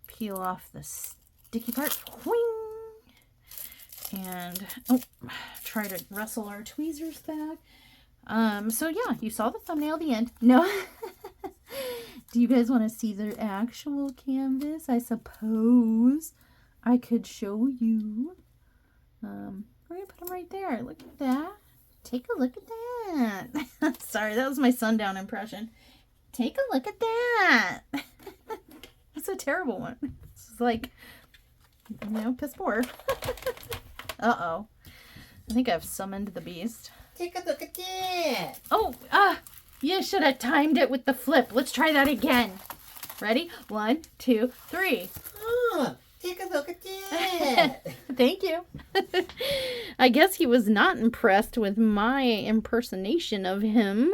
Peel off the sticky part. Whing! And, oh, try to wrestle our tweezers back. So yeah, you saw the thumbnail at the end. No. Do you guys want to see the actual canvas? I suppose I could show you. We're going to put them right there. Look at that. Take a look at that. Sorry, that was my Sundown impression. Take a look at that. That's a terrible one. It's like, you know, piss poor. Uh-oh. I think I've summoned the beast. Take a look at that. Oh, you should have timed it with the flip. Let's try that again. Ready? 1, 2, 3. Take a look at that. Thank you. I guess he was not impressed with my impersonation of him.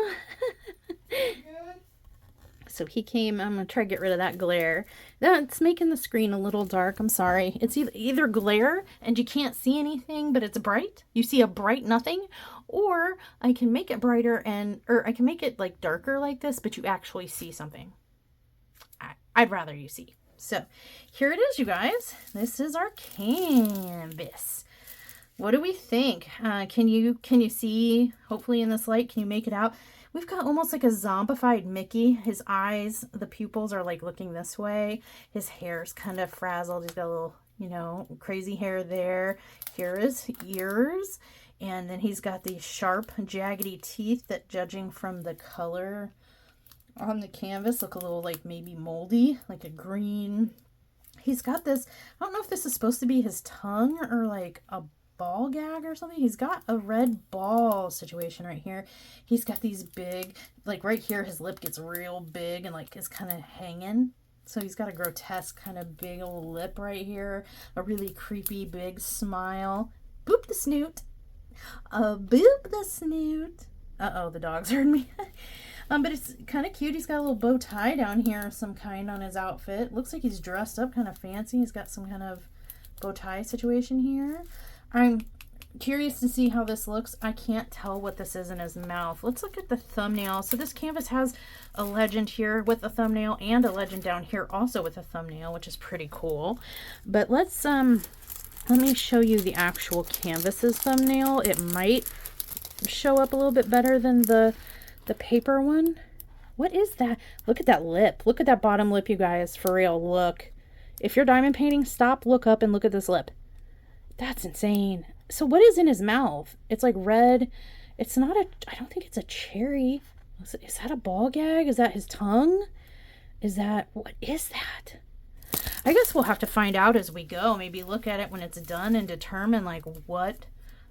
So he came. I'm going to try to get rid of that glare. That's making the screen a little dark. I'm sorry. It's either glare and you can't see anything, but it's bright. You see a bright nothing. Or I can make it brighter or I can make it like darker like this, but you actually see something. I'd rather you see. So here it is, you guys. This is our canvas. What do we think? Can you see, hopefully in this light, can you make it out? We've got almost like a zombified Mickey. His eyes, the pupils are like looking this way. His hair's kind of frazzled. He's got a little, you know, crazy hair there. Here is ears. And then he's got these sharp, jaggedy teeth that, judging from the color on the canvas, look a little like maybe moldy, like a green. He's got this, I don't know if this is supposed to be his tongue or like a ball gag or something. He's got a red ball situation right here. He's got these big, like right here, his lip gets real big and like is kind of hanging. So he's got a grotesque kind of big old lip right here. A really creepy big smile. Boop the snoot. Boop the snoot. Uh-oh, the dogs heard me. But it's kind of cute. He's got a little bow tie down here of some kind on his outfit. Looks like he's dressed up kind of fancy. He's got some kind of bow tie situation here. I'm curious to see how this looks. I can't tell what this is in his mouth. Let's look at the thumbnail. So this canvas has a legend here with a thumbnail and a legend down here also with a thumbnail, which is pretty cool. But let's let me show you the actual canvas's thumbnail. It might show up a little bit better than the paper one. What is that? Look at that lip. Look at that bottom lip, you guys. For real, look. If you're diamond painting, stop, look up, and look at this lip. That's insane. So what is in his mouth? It's like red. It's not a, I don't think it's a cherry. Is that a ball gag? Is that his tongue? Is that, what is that? I guess we'll have to find out as we go. Maybe look at it when it's done and determine like what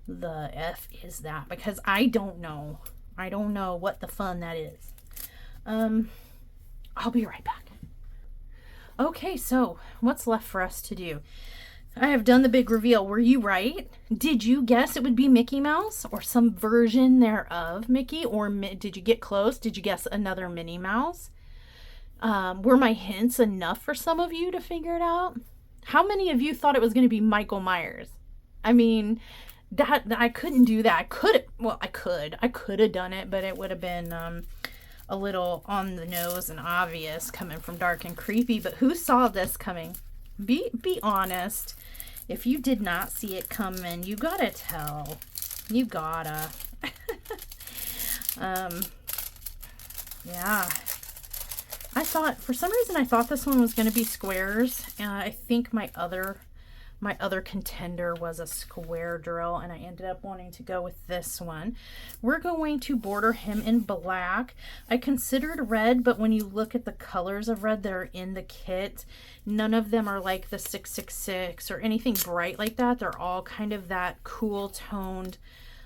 the F is that? Because I don't know. I don't know what the fun that is. I'll be right back. Okay, so what's left for us to do? I have done the big reveal. Were you right? Did you guess it would be Mickey Mouse or some version thereof Mickey? Or did you get close? Did you guess another Minnie Mouse? Were my hints enough for some of you to figure it out? How many of you thought it was going to be Michael Myers? I mean, that I couldn't do that. I could have done it, but it would have been a little on the nose and obvious coming from Dark and Creepy. But who saw this coming? Be honest. If you did not see it coming, you gotta tell. You gotta. Yeah. I thought, for some reason, I thought this one was going to be squares. And I think my other My other contender was a square drill, and I ended up wanting to go with this one. We're going to border him in black. I considered red, but when you look at the colors of red that are in the kit, none of them are like the 666 or anything bright like that. They're all kind of that cool toned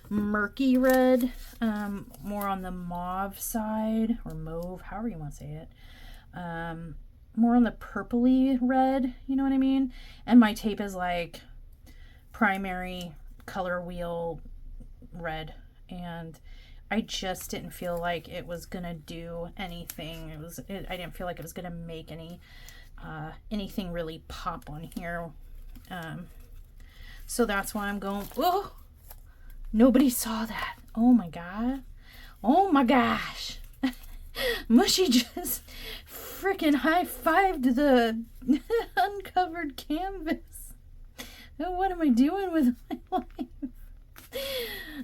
murky red, more on the mauve side, or mauve, however you want to say it. More on the purpley red, you know what I mean? And my tape is like primary color wheel red, and I just didn't feel like it was gonna do anything. I didn't feel like it was gonna make anything really pop on here. So that's why I'm going. Oh, nobody saw that. Oh my god. Oh my gosh. Mushy just freaking high-fived the uncovered canvas. What am I doing with my life?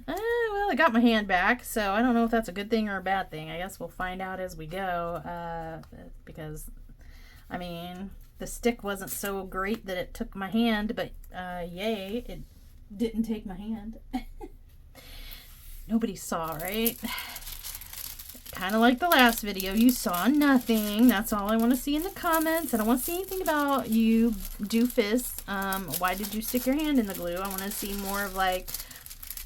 Well, I got my hand back, so I don't know if that's a good thing or a bad thing. I guess we'll find out as we go, because, I mean, the stick wasn't so great that it took my hand, but yay, it didn't take my hand. Nobody saw, right? Kind of like the last video, you saw nothing. That's all I want to see in the comments. I don't want to see anything about you doofus. Why did you stick your hand in the glue? I want to see more of like,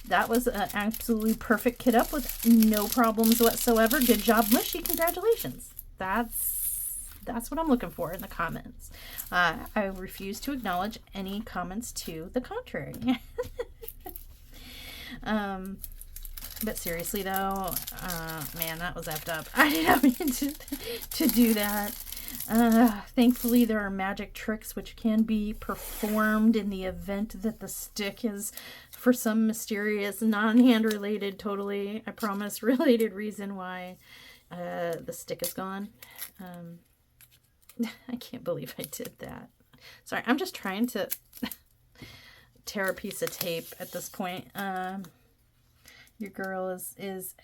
that was an absolutely perfect kit up with no problems whatsoever. Good job, Mushy. Congratulations. That's what I'm looking for in the comments. I refuse to acknowledge any comments to the contrary. But seriously though, man, that was effed up. I didn't mean to do that. Thankfully there are magic tricks which can be performed in the event that the stick is for some mysterious, non-hand related, totally, I promise, related reason why the stick is gone. I can't believe I did that. Sorry, I'm just trying to tear a piece of tape at this point. Your girl is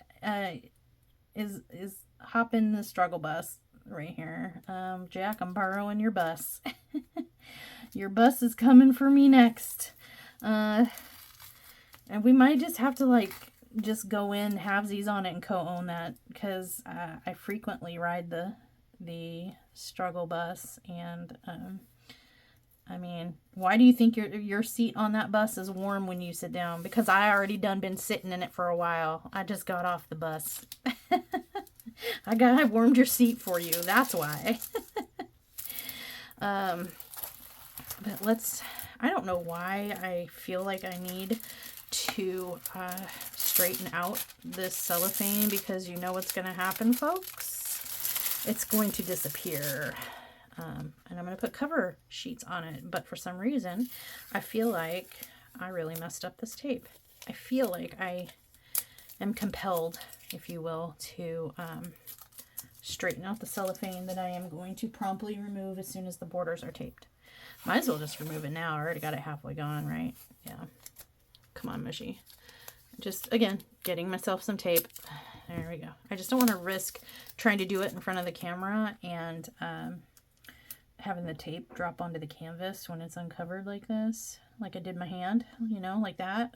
hopping the struggle bus right here. Jack, I'm borrowing your bus. Your bus is coming for me next. And we might just have to like just go in halvesies on it and co-own that, because I frequently ride the struggle bus, and I mean, why do you think your seat on that bus is warm when you sit down? Because I already been sitting in it for a while. I just got off the bus. I warmed your seat for you. That's why. But I don't know why I feel like I need to straighten out this cellophane, because you know what's going to happen, folks. It's going to disappear. And I'm going to put cover sheets on it, but for some reason, I feel like I really messed up this tape. I feel like I am compelled, if you will, to straighten out the cellophane that I am going to promptly remove as soon as the borders are taped. Might as well just remove it now. I already got it halfway gone, right? Yeah. Come on, Mushy. Just, again, getting myself some tape. There we go. I just don't want to risk trying to do it in front of the camera and having the tape drop onto the canvas when it's uncovered like this, like I did my hand, you know, like that.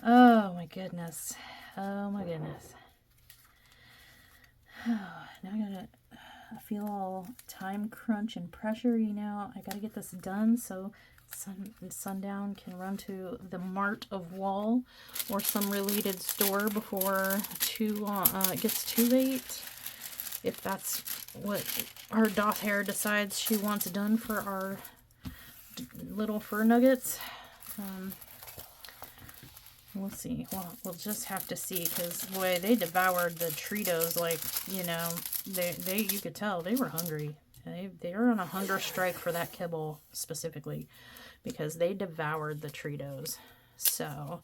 Oh my goodness. Oh my goodness. Now I feel all time crunch and pressure, you know. I gotta get this done so sundown can run to the Mart of Wall or some related store before it gets too late. If that's what our doth hair decides she wants done for our little fur nuggets. We'll see. Well, we'll just have to see, because boy, they devoured the Tritos. Like, you know, you could tell they were hungry. They were on a hunger strike for that kibble specifically, because they devoured the Tritos. So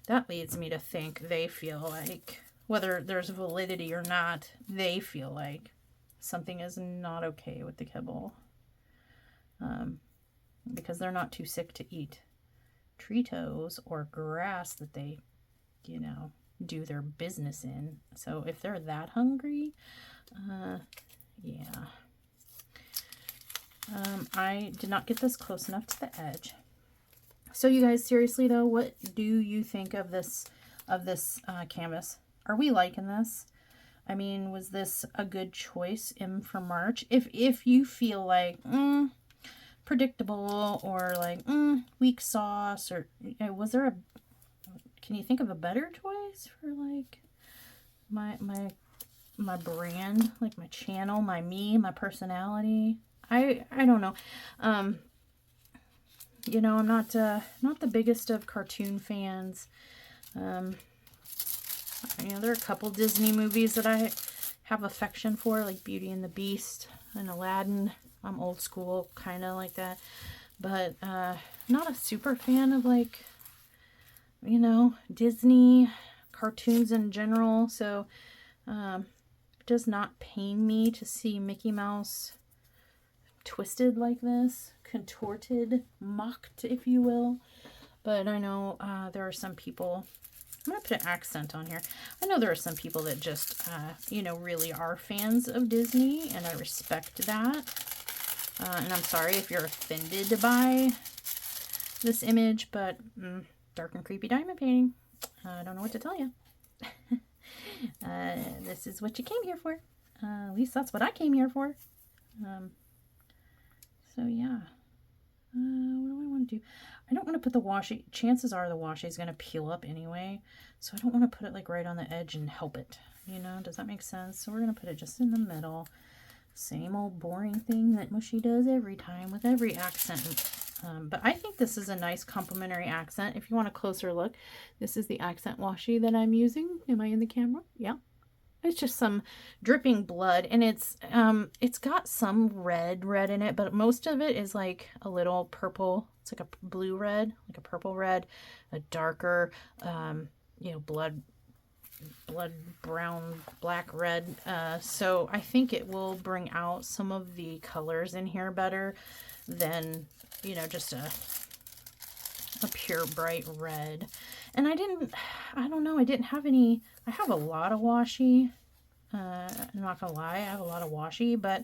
that leads me to think they feel like, whether there's validity or not, they feel like something is not okay with the kibble, because they're not too sick to eat Tritos or grass that they, you know, do their business in. So if they're that hungry, yeah. I did not get this close enough to the edge. So you guys, seriously though, what do you think of this canvas? Are we liking this? I mean, was this a good choice in for March? If you feel like predictable or like weak sauce, or was there a, can you think of a better choice for like my brand, like my channel, my my personality? I don't know. You know, I'm not the biggest of cartoon fans. You know, there are a couple Disney movies that I have affection for, like Beauty and the Beast and Aladdin. I'm old school, kind of like that. But not a super fan of, like, you know, Disney cartoons in general. So it does not pain me to see Mickey Mouse twisted like this, contorted, mocked, if you will. But I know there are some people, I'm going to put an accent on here. I know there are some people that just, you know, really are fans of Disney, and I respect that. And I'm sorry if you're offended by this image, but dark and creepy diamond painting. I don't know what to tell you. This is what you came here for. At least that's what I came here for. So yeah. What do I want to do? I don't want to put the washi. Chances are the washi is going to peel up anyway. So I don't want to put it like right on the edge and help it. You know, does that make sense? So we're going to put it just in the middle. Same old boring thing that Mushy does every time with every accent. But I think this is a nice complementary accent. If you want a closer look, this is the accent washi that I'm using. Am I in the camera? Yeah. It's just some dripping blood, and it's got some red in it, but most of it is like a little purple. It's like a blue red, like a purple red, a darker, you know, blood brown, black, red. So I think it will bring out some of the colors in here better than, you know, just a pure bright red. And I don't know, I didn't have any. I have a lot of washi. I'm not gonna lie, I have a lot of washi, but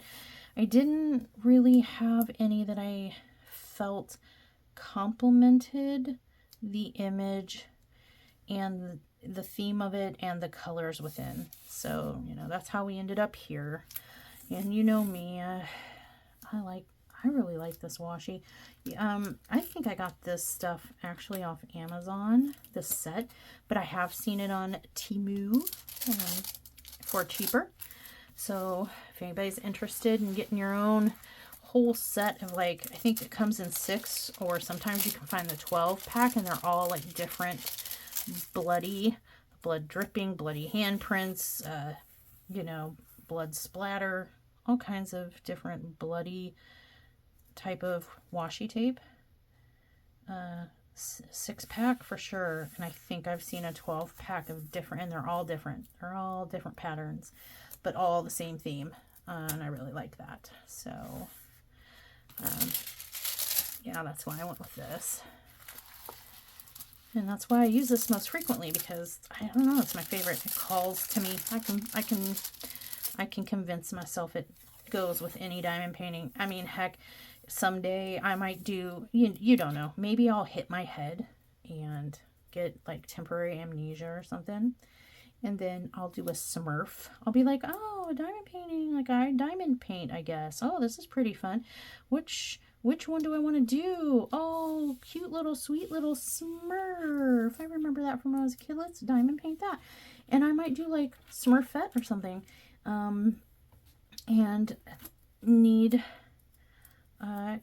I didn't really have any that I felt complemented the image and the theme of it and the colors within. So, you know, that's how we ended up here. And you know me, I really like this washi. I think I got this stuff actually off Amazon, this set, but I have seen it on Temu for cheaper. So if anybody's interested in getting your own whole set of, like, I think it comes in 6, or sometimes you can find the 12 pack, and they're all like different blood dripping, bloody handprints, you know, blood splatter, all kinds of different bloody type of washi tape. 6-pack for sure, and I think I've seen a 12-pack of different, and they're all different patterns, but all the same theme, and I really like that. So yeah, that's why I went with this, and that's why I use this most frequently, because I don't know, it's my favorite. It calls to me. I can convince myself it goes with any diamond painting. I mean, heck, someday I might do, you don't know, maybe I'll hit my head and get like temporary amnesia or something, and then I'll do a smurf. I'll be like, oh, a diamond painting, like I diamond paint, I guess. Oh, this is pretty fun. Which one do I want to do? Oh, cute little, sweet little smurf. I remember that from when I was a kid. Let's diamond paint that. And I might do like Smurfette or something. And need,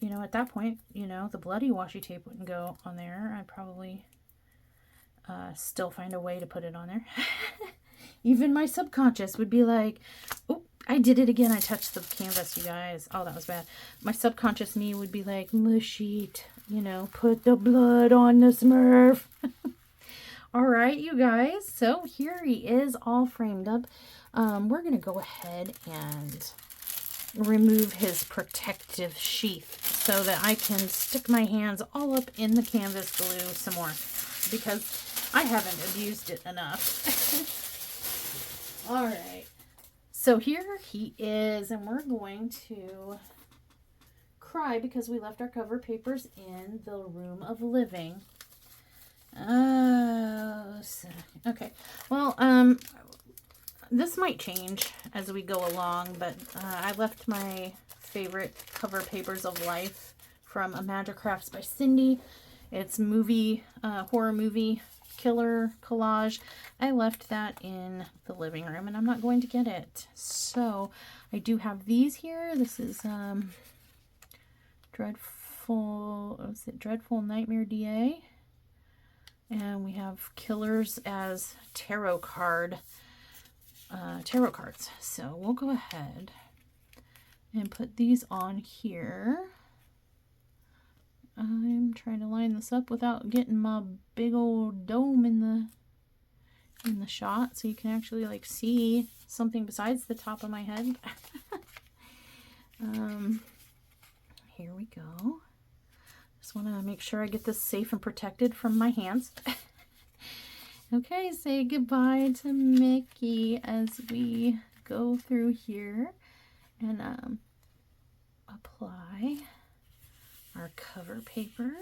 you know, at that point, you know, the bloody washi tape wouldn't go on there. I'd probably still find a way to put it on there. Even my subconscious would be like, oh, I did it again. I touched the canvas, you guys. Oh, that was bad. My subconscious me would be like, Mushy, you know, put the blood on the Smurf. All right, you guys. So here he is all framed up. We're going to go ahead and remove his protective sheath so that I can stick my hands all up in the canvas glue some more, because I haven't abused it enough. All right. So here he is, and we're going to cry because we left our cover papers in the room of living. Oh, okay. Well, this might change as we go along, but I left my favorite cover papers of life from A Magic Crafts by Cindy. It's horror movie killer collage. I left that in the living room and I'm not going to get it. So I do have these here. This is Dreadful Nightmare DA. And we have Killers as tarot cards. So we'll go ahead and put these on here. I'm trying to line this up without getting my big old dome in the shot, so you can actually like see something besides the top of my head. Here we go. Just want to make sure I get this safe and protected from my hands. Okay, say goodbye to Mickey as we go through here and apply our cover paper.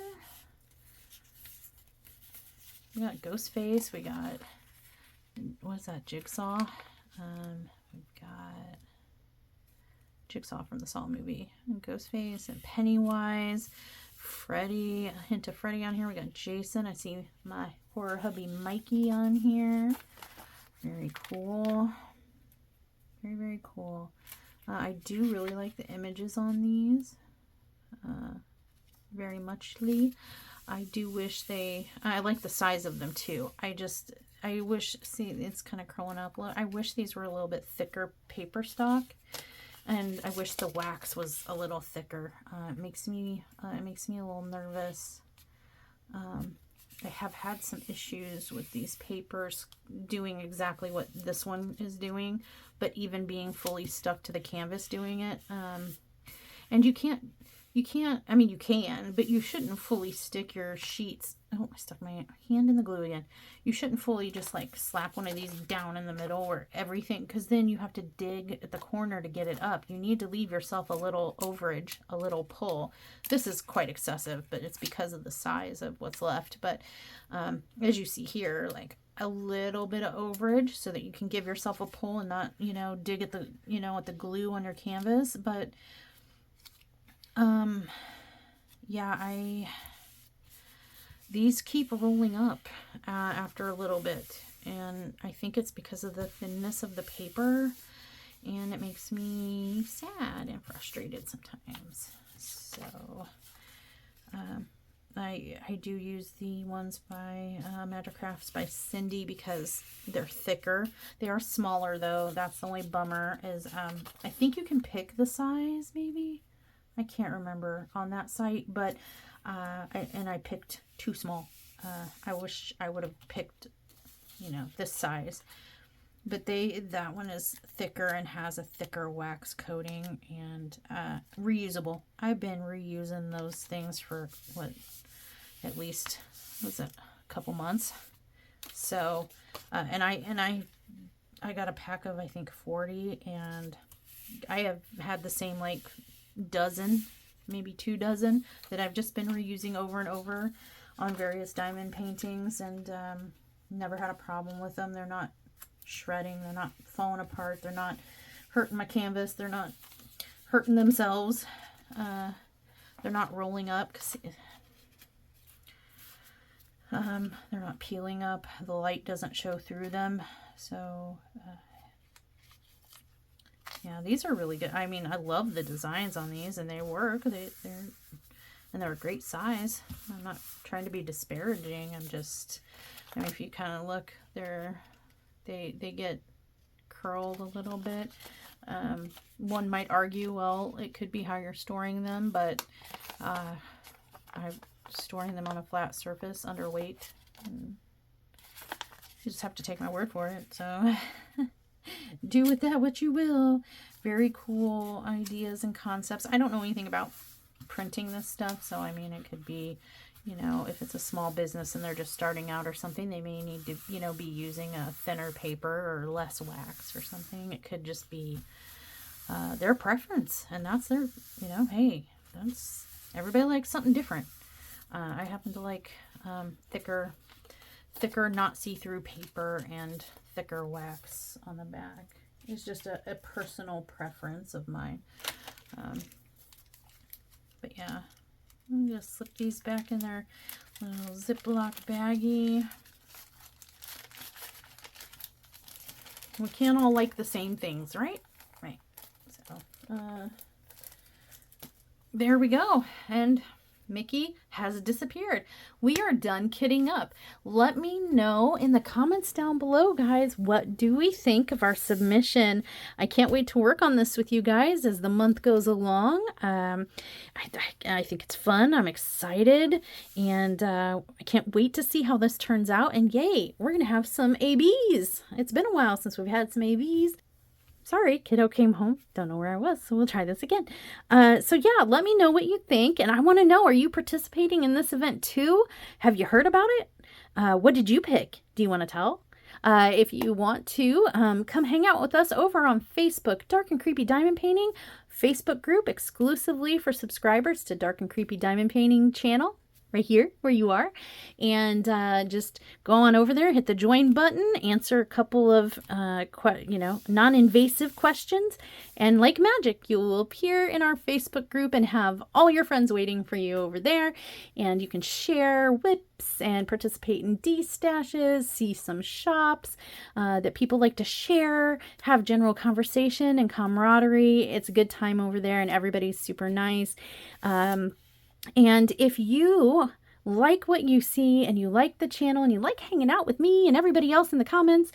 We got Ghostface, we got, what is that, Jigsaw? We've got Jigsaw from the Saw movie, and Ghostface and Pennywise, Freddy, a hint of Freddy on here. We got Jason. I see my horror hubby Mikey on here. Very cool. Very, very cool. I do really like the images on these. Very muchly. I do wish I like the size of them too. I wish, see, it's kind of curling up. I wish these were a little bit thicker paper stock. And I wish the wax was a little thicker. It makes me a little nervous. I have had some issues with these papers doing exactly what this one is doing, but even being fully stuck to the canvas doing it. And you can't, I mean, you can, but you shouldn't fully stick your sheets. Oh, I stuck my hand in the glue again. You shouldn't fully just like slap one of these down in the middle or everything, because then you have to dig at the corner to get it up. You need to leave yourself a little overage, a little pull. This is quite excessive, but it's because of the size of what's left. But as you see here, like a little bit of overage so that you can give yourself a pull and not, dig at the, at the glue on your canvas. But yeah, these keep rolling up after a little bit, and I think it's because of the thinness of the paper, and it makes me sad and frustrated sometimes. So I do use the ones by Magic Crafts by Cindy because they're thicker. They are smaller though. That's the only bummer is I think you can pick the size maybe. I can't remember on that site, but I picked too small. I wish I would have picked, this size. But that one is thicker and has a thicker wax coating and reusable. I've been reusing those things for at least a couple months. So and I got a pack of I think 40, and I have had the same like dozen, maybe 2 dozen that I've just been reusing over and over on various diamond paintings, and never had a problem with them. They're not shredding, they're not falling apart, they're not hurting my canvas, they're not hurting themselves, they're not rolling up because they're not peeling up, the light doesn't show through them. So yeah, these are really good. I mean, I love the designs on these, and they work. They're a great size. I'm not trying to be disparaging. I mean, if you kind of look, they get curled a little bit. One might argue, well, it could be how you're storing them, but I'm storing them on a flat surface, underweight. And you just have to take my word for it. So. Do with that what you will. Very cool ideas and concepts. I don't know anything about printing this stuff, so I mean, it could be, if it's a small business and they're just starting out or something, they may need to, be using a thinner paper or less wax or something. It could just be their preference, and that's their, hey, everybody likes something different. I happen to like thicker, not see-through paper and thicker wax on the back. It's just a personal preference of mine. But yeah, I'm gonna slip these back in their little Ziploc baggie. We can't all like the same things, right? Right. So, there we go. And Mickey has disappeared. We are done kitting up. Let me know in the comments down below, guys, what do we think of our submission? I can't wait to work on this with you guys as the month goes along. I think it's fun. I'm excited, and I can't wait to see how this turns out. And yay, we're going to have some ABs. It's been a while since we've had some ABs. Sorry, kiddo came home. Don't know where I was, so we'll try this again. So yeah, let me know what you think. And I want to know, are you participating in this event too? Have you heard about it? What did you pick? Do you want to tell? If you want to, come hang out with us over on Facebook, Dark and Creepy Diamond Painting, Facebook group exclusively for subscribers to Dark and Creepy Diamond Painting channel. Right here where you are, and just go on over there, hit the join button, answer a couple of non-invasive questions, and like magic, you will appear in our Facebook group and have all your friends waiting for you over there, and you can share whips and participate in D-stashes, see some shops that people like to share, have general conversation and camaraderie. It's a good time over there, and everybody's super nice. And if you like what you see and you like the channel and you like hanging out with me and everybody else in the comments,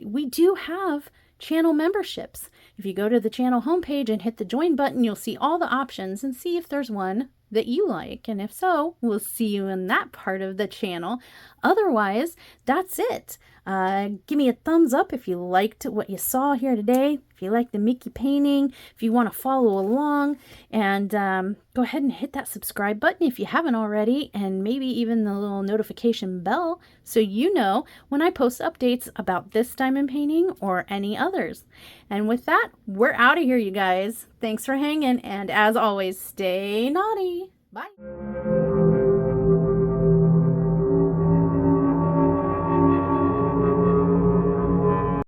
we do have channel memberships. If you go to the channel homepage and hit the join button, you'll see all the options and see if there's one that you like. And if so, we'll see you in that part of the channel. Otherwise, that's it. Give me a thumbs up if you liked what you saw here today. If you like the Mickey painting, if you want to follow along, and go ahead and hit that subscribe button if you haven't already, and maybe even the little notification bell so you know when I post updates about this diamond painting or any others. And with that, we're out of here, you guys. Thanks for hanging, and as always, stay naughty. Bye.